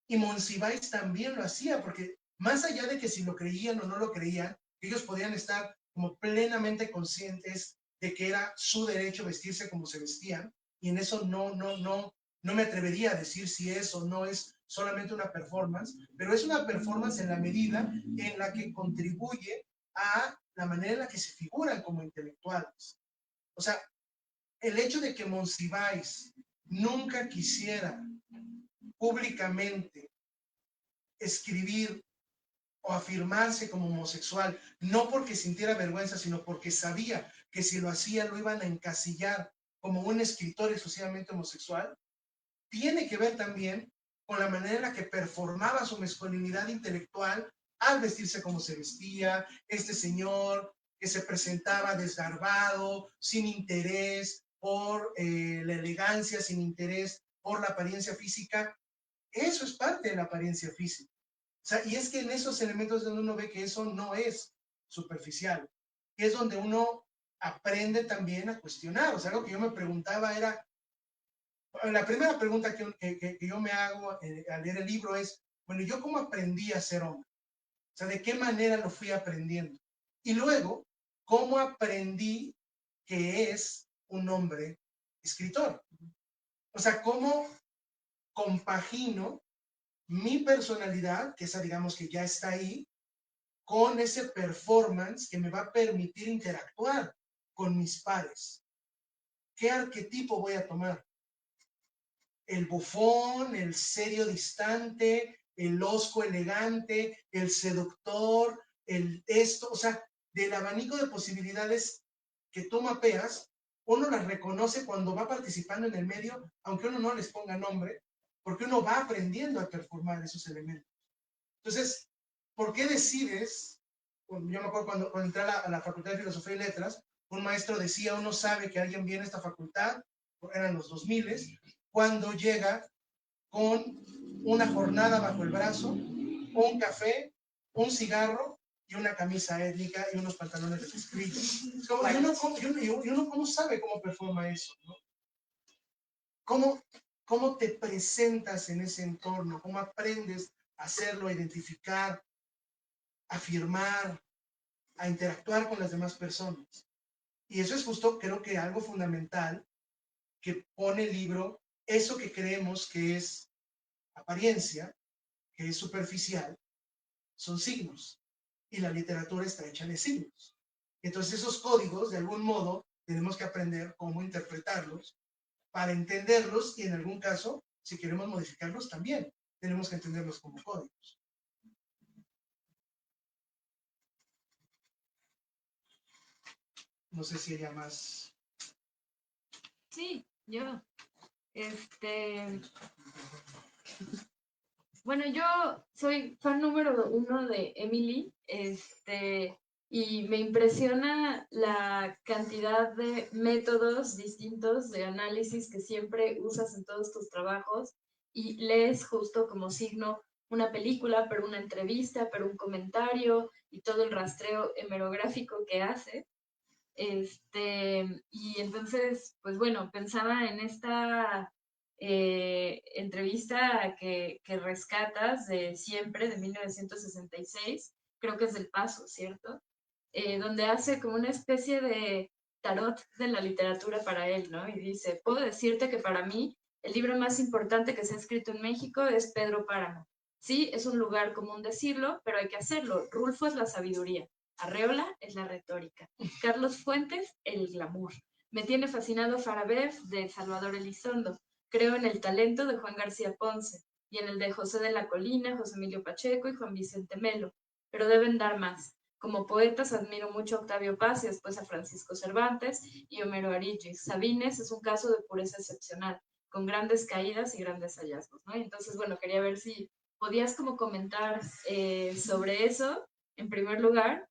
Y Monsiváis también lo hacía, porque más allá de que si lo creían o no lo creían, ellos podían estar como plenamente conscientes de que era su derecho vestirse como se vestían, y en eso no me atrevería a decir si es o no es solamente una performance, pero es una performance en la medida en la que contribuye a la manera en la que se figuran como intelectuales. O sea, el hecho de que Monsiváis nunca quisiera públicamente escribir o afirmarse como homosexual, no porque sintiera vergüenza, sino porque sabía que si lo hacía lo iban a encasillar como un escritor exclusivamente homosexual, tiene que ver también con la manera en la que performaba su masculinidad intelectual al vestirse como se vestía, este señor que se presentaba desgarbado, sin interés por la elegancia, sin interés por la apariencia física. Eso es parte de la apariencia física. O sea, y es que en esos elementos donde uno ve que eso no es superficial, y es donde uno aprende también a cuestionar. O sea, algo que yo me preguntaba era, la primera pregunta que yo me hago al leer el libro es, bueno, ¿yo cómo aprendí a ser hombre? O sea, ¿de qué manera lo fui aprendiendo? Y luego, ¿cómo aprendí que es un hombre escritor? O sea, ¿cómo compagino mi personalidad, que esa digamos que ya está ahí, con ese performance que me va a permitir interactuar con mis pares? ¿Qué arquetipo voy a tomar? ¿El bufón, el serio distante, el hosco elegante, el seductor, el esto? O sea, del abanico de posibilidades que tú mapeas, uno las reconoce cuando va participando en el medio, aunque uno no les ponga nombre, porque uno va aprendiendo a performar esos elementos. Entonces, ¿por qué decides? Yo me acuerdo cuando entré a la Facultad de Filosofía y Letras, un maestro decía, uno sabe que alguien viene a esta facultad, eran los 2000, cuando llega con una jornada bajo el brazo, un café, un cigarro y una camisa étnica y unos pantalones de mezclilla. Y uno cómo sabe cómo performa eso, ¿no? ¿Cómo te presentas en ese entorno? ¿Cómo aprendes a hacerlo, a identificar, a afirmar, a interactuar con las demás personas? Y eso es justo, creo que algo fundamental que pone el libro, eso que creemos que es apariencia, que es superficial, son signos. Y la literatura está hecha de signos. Entonces esos códigos, de algún modo, tenemos que aprender cómo interpretarlos para entenderlos y en algún caso, si queremos modificarlos también, tenemos que entenderlos como códigos. No sé si haya más.
Sí, yo. Bueno, yo soy fan número 1 de Emily, y me impresiona la cantidad de métodos distintos de análisis que siempre usas en todos tus trabajos y lees justo como signo una película, pero una entrevista, pero un comentario y todo el rastreo hemerográfico que hace. Y entonces, pues bueno, pensaba en esta entrevista que rescatas de Siempre, de 1966, creo que es del Paso, ¿cierto? Donde hace como una especie de tarot de la literatura para él, ¿no? Y dice, puedo decirte que para mí El libro más importante que se ha escrito en México es Pedro Páramo. Sí, es un lugar común decirlo, pero hay que hacerlo. Rulfo es la sabiduría, Arreola es la retórica, Carlos Fuentes, el glamour. Me tiene fascinado Farabev de Salvador Elizondo. Creo en el talento de Juan García Ponce y en el de José de la Colina, José Emilio Pacheco y Juan Vicente Melo, pero deben dar más. Como poetas admiro mucho a Octavio Paz y después a Francisco Cervantes y Homero Arillos. Sabines es un caso de pureza excepcional, con grandes caídas y grandes hallazgos, ¿no? Entonces, bueno, quería ver si podías como comentar sobre eso, en primer lugar.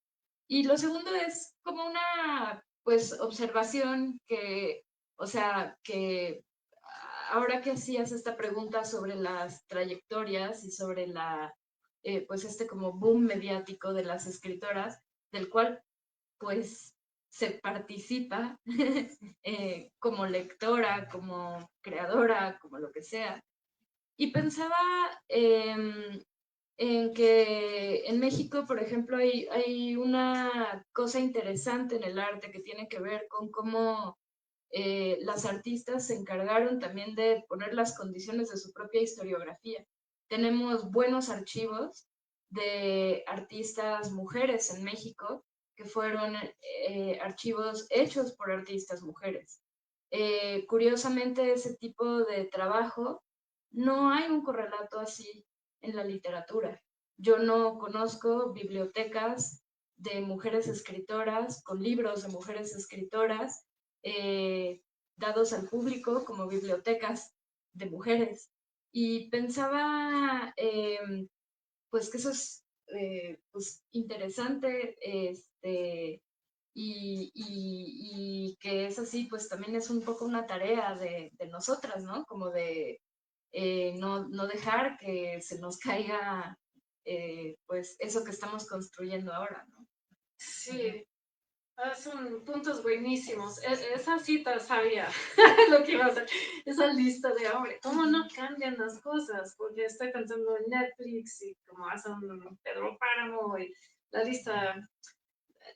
Y lo segundo es como una, pues, observación que, o sea, que ahora que hacías esta pregunta sobre las trayectorias y sobre la, pues, como boom mediático de las escritoras, del cual, pues, se participa como lectora, como creadora, como lo que sea. Y pensaba en que en México, por ejemplo, hay una cosa interesante en el arte que tiene que ver con cómo las artistas se encargaron también de poner las condiciones de su propia historiografía. Tenemos buenos archivos de artistas mujeres en México que fueron archivos hechos por artistas mujeres. Curiosamente, ese tipo de trabajo no hay un correlato así en la literatura. Yo no conozco bibliotecas de mujeres escritoras, con libros de mujeres escritoras, dados al público como bibliotecas de mujeres. Y pensaba pues que eso es pues, interesante y que es así, pues también es un poco una tarea de nosotras, ¿no? Como de no dejar que se nos caiga pues eso que estamos construyendo ahora, ¿no?
Sí, son puntos buenísimos. Esa cita sabía lo que iba a hacer. Esa lista de, hombre, ¿cómo no cambian las cosas? Porque estoy pensando en Netflix y como hacen Pedro Páramo y la lista.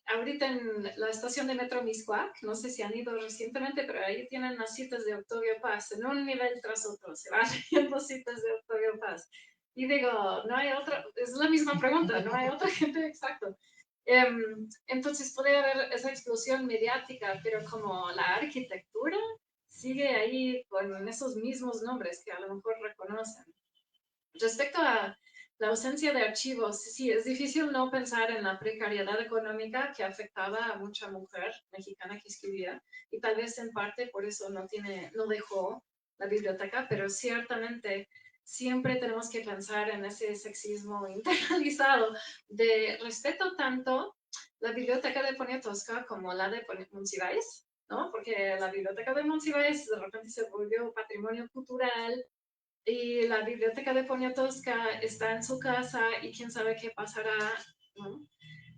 Ahorita en la estación de Metro Miscuac, no sé si han ido recientemente, pero ahí tienen las citas de Octavio Paz, en un nivel tras otro, se van leyendo citas de Octavio Paz. Y digo, no hay otra, es la misma pregunta, no hay otra gente, exacto. Entonces puede haber esa explosión mediática, pero como la arquitectura sigue ahí con esos mismos nombres que a lo mejor reconocen. Respecto a la ausencia de archivos, sí, es difícil no pensar en la precariedad económica que afectaba a mucha mujer mexicana que escribía y tal vez en parte por eso no dejó la biblioteca, pero ciertamente siempre tenemos que pensar en ese sexismo internalizado de respeto tanto la biblioteca de Poniatowska como la de Monsiváis, ¿no? Porque la biblioteca de Monsiváis de repente se volvió patrimonio cultural y la biblioteca de Poniatowska está en su casa y quién sabe qué pasará, ¿no?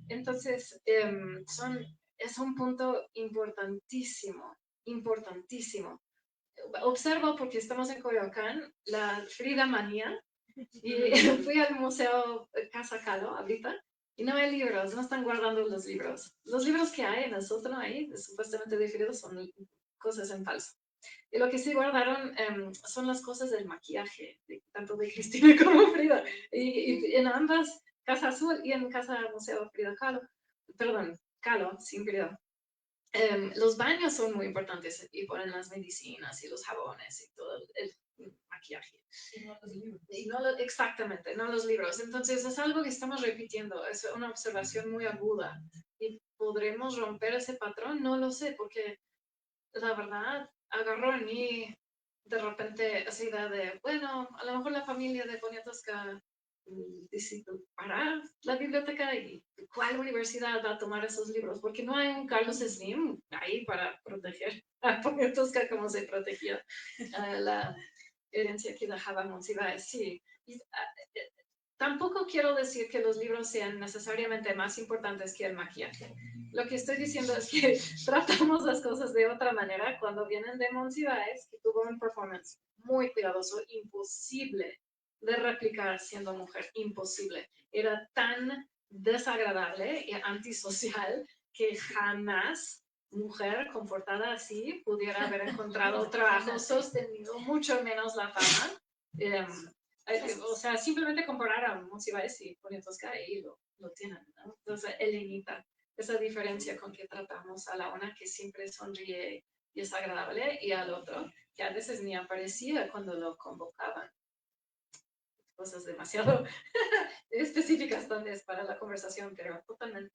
Entonces, es un punto importantísimo, importantísimo. Observo, porque estamos en Coyoacán, la Frida Manía, y fui al Museo Casa Calo ahorita, y no hay libros, no están guardando los libros. Los libros que hay en el sótano ahí, supuestamente de Frida, son cosas en falso. Y lo que sí guardaron son las cosas del maquillaje, tanto de Cristina como Frida. Y en ambas, Casa Azul y en Casa Museo Frida Kahlo, perdón, Kahlo, sin Frida. Los baños son muy importantes y ponen las medicinas y los jabones y todo el maquillaje.
Y no los libros.
Exactamente, no los libros. Entonces es algo que estamos repitiendo, es una observación muy aguda. ¿Y podremos romper ese patrón? No lo sé, porque la verdad agarró en mí de repente esa idea de, bueno, a lo mejor la familia de Poniatowska decidió parar la biblioteca y ¿cuál universidad va a tomar esos libros? Porque no hay un Carlos Slim ahí para proteger a Poniatowska como se protegía la herencia que dejaba Monsiváis. Sí. Tampoco quiero decir que los libros sean necesariamente más importantes que el maquillaje. Lo que estoy diciendo es que tratamos las cosas de otra manera cuando vienen de Monsiváis, que tuvo un performance muy cuidadoso, imposible de replicar siendo mujer, imposible. Era tan desagradable y antisocial que jamás mujer comportada así pudiera haber encontrado trabajo sostenido, mucho menos la fama. O sea, simplemente comparar a Monsiváis y Poniatowska y lo tienen, ¿no? Entonces, él limita esa diferencia con que tratamos a la una que siempre sonríe y es agradable, y al otro que a veces ni aparecía cuando lo convocaban. Cosas demasiado específicas tal vez para la conversación, pero totalmente.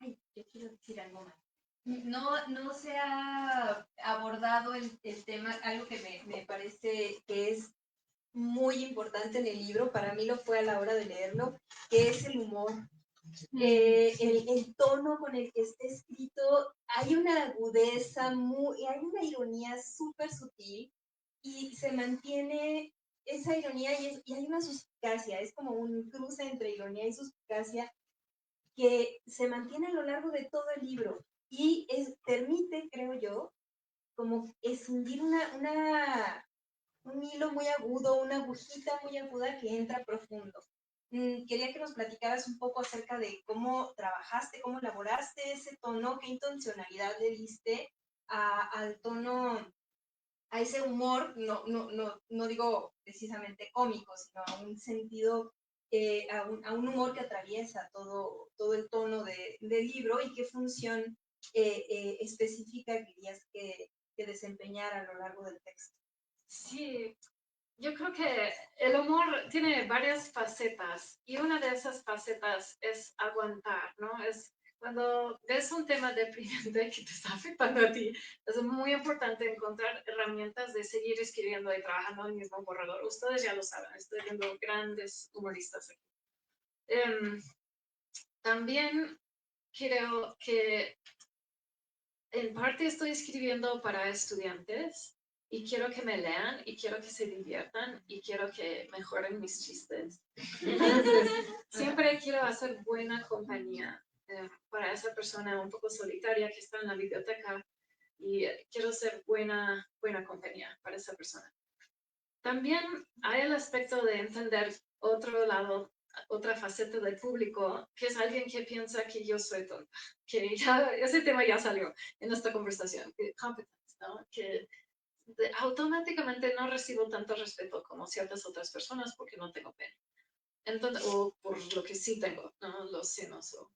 Ay, yo quiero decir algo más. No se ha abordado el tema, algo que me parece que es muy importante en el libro, para mí lo fue a la hora de leerlo, que es el humor. El tono con el que está escrito, hay una agudeza, hay una ironía súper sutil y se mantiene esa ironía y hay una suspicacia, es como un cruce entre ironía y suspicacia que se mantiene a lo largo de todo el libro y permite, creo yo, como escindir un hilo muy agudo, una agujita muy aguda que entra profundo. Quería que nos platicaras un poco acerca de cómo trabajaste, cómo elaboraste ese tono, qué intencionalidad le diste al tono, a ese humor, no digo precisamente cómico, sino a un sentido, a un humor que atraviesa todo el tono del libro y qué función específica querías que desempeñara a lo largo del texto.
Sí, yo creo que el humor tiene varias facetas y una de esas facetas es aguantar, ¿no? Es cuando ves un tema deprimente que te está afectando a ti, es muy importante encontrar herramientas de seguir escribiendo y trabajando en el mismo borrador. Ustedes ya lo saben, estoy viendo grandes humoristas aquí. También creo que en parte estoy escribiendo para estudiantes y quiero que me lean y quiero que se diviertan y quiero que mejoren mis chistes. Entonces, siempre quiero hacer buena compañía para esa persona un poco solitaria que está en la biblioteca y quiero ser buena compañía para esa persona. También hay el aspecto de entender otro lado, otra faceta del público, que es alguien que piensa que yo soy tonta, que ya ese tema ya salió en esta conversación, que competence, ¿no? Que automáticamente no recibo tanto respeto como ciertas otras personas porque no tengo pelo. Entonces, o por lo que sí tengo, ¿no? Los senos o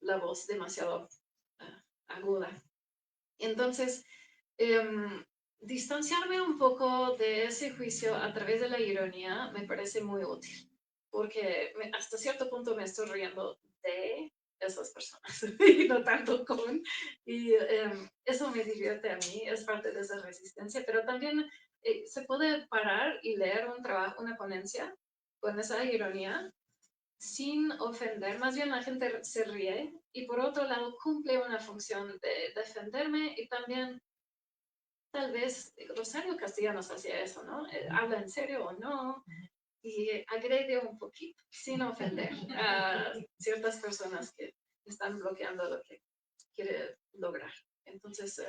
la voz demasiado aguda. Entonces, distanciarme un poco de ese juicio a través de la ironía me parece muy útil, porque hasta cierto punto me estoy riendo de esas personas y no tanto con, y eso me divierte a mí, es parte de esa resistencia, pero también se puede parar y leer un trabajo, una ponencia con esa ironía sin ofender, más bien la gente se ríe y por otro lado cumple una función de defenderme y también tal vez Rosario Castellanos hacía eso, ¿no? Habla en serio o no y agrede un poquito sin ofender a ciertas personas que están bloqueando lo que quiere lograr. Entonces,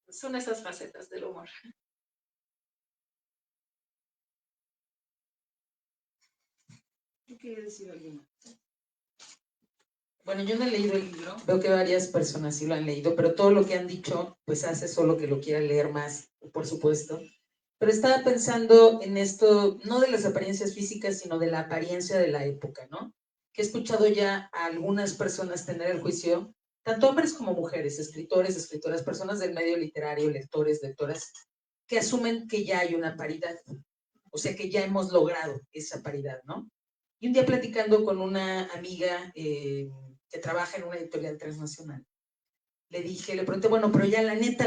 son esas facetas del humor.
¿Qué quiere decir alguna?
Bueno, yo no he leído el libro, veo que varias personas sí lo han leído, pero todo lo que han dicho, pues hace solo que lo quiera leer más, por supuesto. Pero estaba pensando en esto, no de las apariencias físicas, sino de la apariencia de la época, ¿no? Que he escuchado ya a algunas personas tener el juicio, tanto hombres como mujeres, escritores, escritoras, personas del medio literario, lectores, lectoras, que asumen que ya hay una paridad, o sea, que ya hemos logrado esa paridad, ¿no? Y un día platicando con una amiga que trabaja en una editorial transnacional, le pregunté, bueno, pero ya la neta,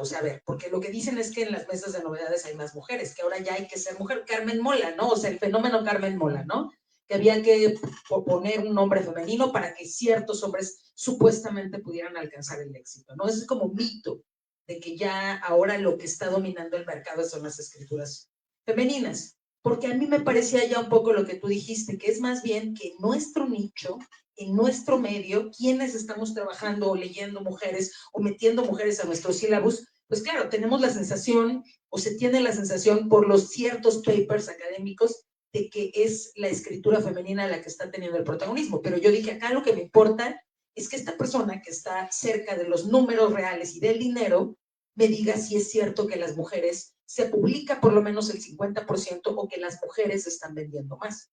o sea, a ver, porque lo que dicen es que en las mesas de novedades hay más mujeres, que ahora ya hay que ser mujer, Carmen Mola, ¿no? O sea, el fenómeno Carmen Mola, ¿no? Que había que poner un nombre femenino para que ciertos hombres supuestamente pudieran alcanzar el éxito, ¿no? Eso es como mito de que ya ahora lo que está dominando el mercado son las escrituras femeninas, porque a mí me parecía ya un poco lo que tú dijiste, que es más bien que nuestro nicho, en nuestro medio, quienes estamos trabajando o leyendo mujeres o metiendo mujeres a nuestros sílabus, pues claro, tenemos la sensación o se tiene la sensación por los ciertos papers académicos de que es la escritura femenina la que está teniendo el protagonismo. Pero yo dije, acá lo que me importa es que esta persona que está cerca de los números reales y del dinero me diga si es cierto que las mujeres se publica por lo menos el 50% o que las mujeres están vendiendo más.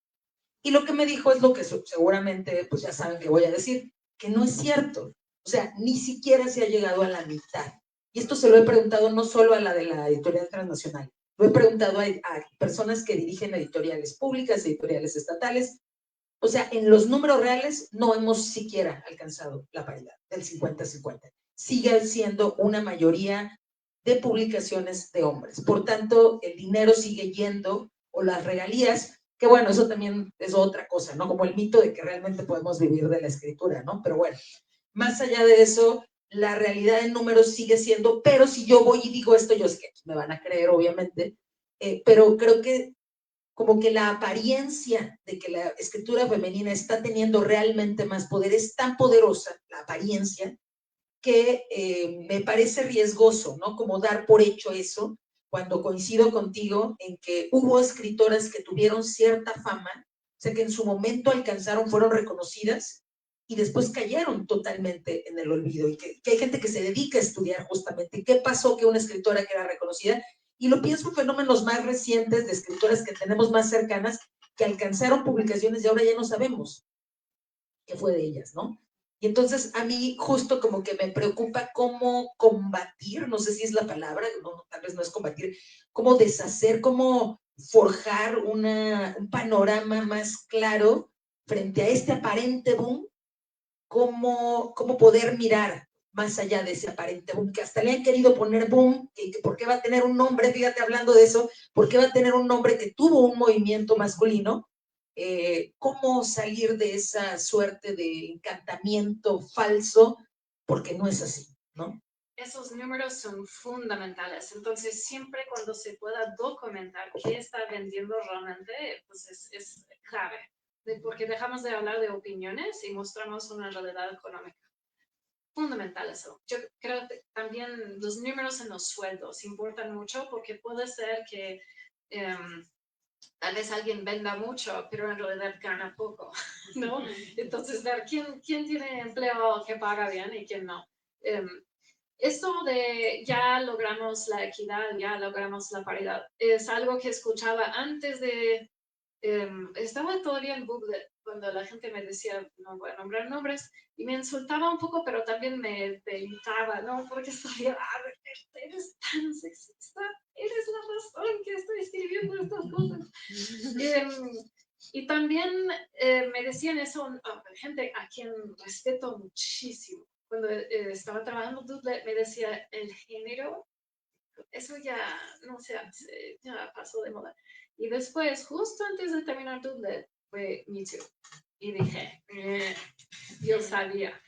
Y lo que me dijo es lo que seguramente, pues ya saben que voy a decir, que no es cierto. O sea, ni siquiera se ha llegado a la mitad. Y esto se lo he preguntado no solo a la de la editorial transnacional, lo he preguntado a personas que dirigen editoriales públicas, editoriales estatales. O sea, en los números reales no hemos siquiera alcanzado la paridad del 50-50. Sigue siendo una mayoría de publicaciones de hombres. Por tanto, el dinero sigue yendo, o las regalías, que bueno, eso también es otra cosa, ¿no? Como el mito de que realmente podemos vivir de la escritura, ¿no? Pero bueno, más allá de eso, la realidad en números sigue siendo, pero si yo voy y digo esto, yo sé que me van a creer, obviamente, pero creo que como que la apariencia de que la escritura femenina está teniendo realmente más poder es tan poderosa, la apariencia, que me parece riesgoso, ¿no? Como dar por hecho eso, cuando coincido contigo en que hubo escritoras que tuvieron cierta fama, o sea, que en su momento alcanzaron, fueron reconocidas y después cayeron totalmente en el olvido, y que hay gente que se dedica a estudiar justamente qué pasó que una escritora que era reconocida, y lo pienso en fenómenos más recientes de escritoras que tenemos más cercanas, que alcanzaron publicaciones y ahora ya no sabemos qué fue de ellas, ¿no? Y entonces a mí justo como que me preocupa cómo combatir, no sé si es la palabra, no, tal vez no es combatir, cómo deshacer, cómo forjar un panorama más claro frente a este aparente boom, cómo poder mirar más allá de ese aparente boom, que hasta le han querido poner boom, que por qué va a tener un nombre, fíjate hablando de eso, por qué va a tener un nombre que tuvo un movimiento masculino. Cómo salir de esa suerte de encantamiento falso, porque no es así, ¿no?
Esos números son fundamentales, entonces siempre cuando se pueda documentar qué está vendiendo realmente, pues es clave, porque dejamos de hablar de opiniones y mostramos una realidad económica. Fundamental eso. Yo creo que también los números en los sueldos importan mucho, porque puede ser que tal vez alguien venda mucho, pero en realidad gana poco, ¿no? Entonces, ver quién tiene empleo que paga bien y quién no. Esto de ya logramos la equidad, ya logramos la paridad, es algo que escuchaba antes de... estaba todavía en Google cuando la gente me decía, no voy a nombrar nombres, y me insultaba un poco, pero también me imitaba, ¿no? Porque sabía, eres tan sexista, eres la razón que estoy escribiendo estas cosas. Y también me decían eso, gente a quien respeto muchísimo. Cuando estaba trabajando, me decía, el género, eso ya no se hace, ya pasó de moda. Y después, justo antes de terminar Doodle, fue Me Too. Y dije, yo sabía.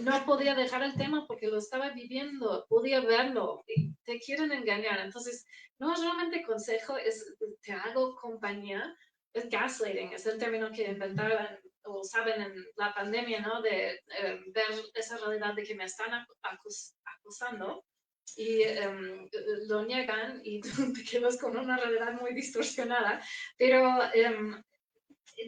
No podía dejar el tema porque lo estaba viviendo, podía verlo. Y te quieren engañar. Entonces, no es realmente consejo, te hago compañía. Es gaslighting, es el término que inventaron o saben en la pandemia, ¿no? De ver esa realidad de que me están acusando y lo niegan y tú te quedas con una realidad muy distorsionada, pero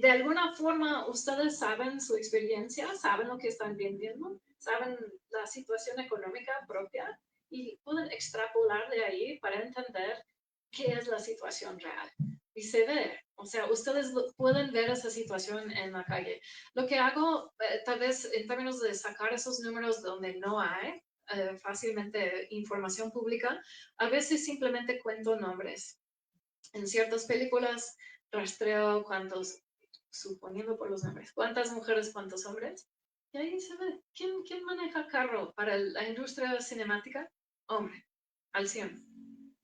de alguna forma ustedes saben su experiencia, saben lo que están vendiendo, saben la situación económica propia y pueden extrapolar de ahí para entender qué es la situación real. Y se ve, o sea, ustedes pueden ver esa situación en la calle. Lo que hago, tal vez en términos de sacar esos números donde no hay fácilmente información pública, a veces simplemente cuento nombres. En ciertas películas rastreo cuántos, suponiendo por los nombres, cuántas mujeres, cuántos hombres, y ahí se ve quién maneja carro para la industria cinemática. Hombre, al 100.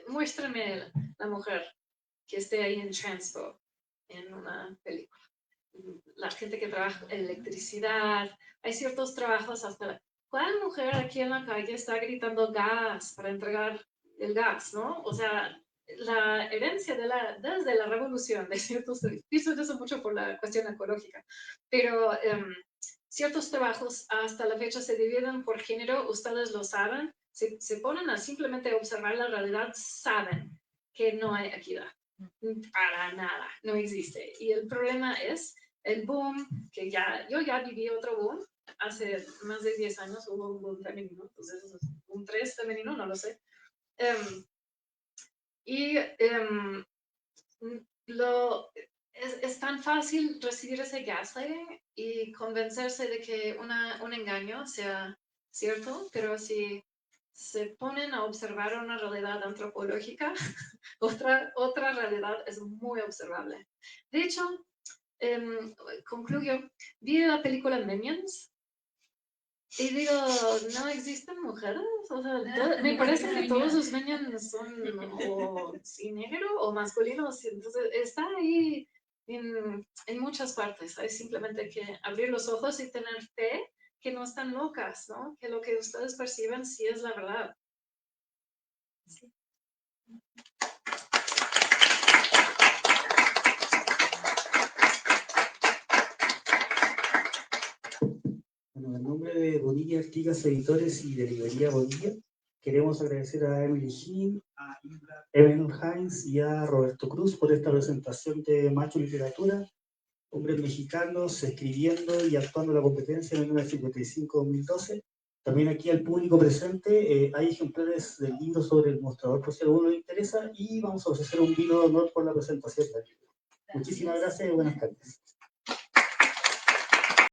Muéstrame la mujer que esté ahí en transpo en una película. La gente que trabaja electricidad, hay ciertos trabajos hasta... ¿Cuál mujer aquí en la calle está gritando gas para entregar el gas, no? O sea, la herencia desde la revolución de ciertos... Pienso en eso mucho por la cuestión ecológica, pero ciertos trabajos hasta la fecha se dividen por género, ustedes lo saben, se ponen a simplemente observar la realidad, saben que no hay equidad. Para nada, no existe. Y el problema es el boom, que yo ya viví otro boom. Hace más de 10 años hubo un boom femenino, entonces un 3 femenino, no lo sé. Es tan fácil recibir ese gaslighting y convencerse de que un engaño sea cierto, pero si se ponen a observar una realidad antropológica, otra realidad es muy observable. De hecho, concluyo, vi la película Minions y digo, ¿no existen mujeres? O sea, me parece que todos los Minions son o sin género o masculinos, entonces está ahí en muchas partes. Hay simplemente que abrir los ojos y tener fe que no están locas, ¿no? Que lo que ustedes perciben sí es la verdad. Sí.
Bueno, en nombre de Bonilla Artigas Editores y de Librería Bonilla, queremos agradecer a Emily Jean, a Evan Hines y a Roberto Cruz por esta presentación de Macho Literatura, hombres mexicanos escribiendo y actuando la competencia en 1955-2012. También aquí al público presente hay ejemplares del libro sobre el mostrador por si a alguno le interesa y vamos a ofrecer un vino de honor por la presentación del libro. Muchísimas gracias y buenas tardes.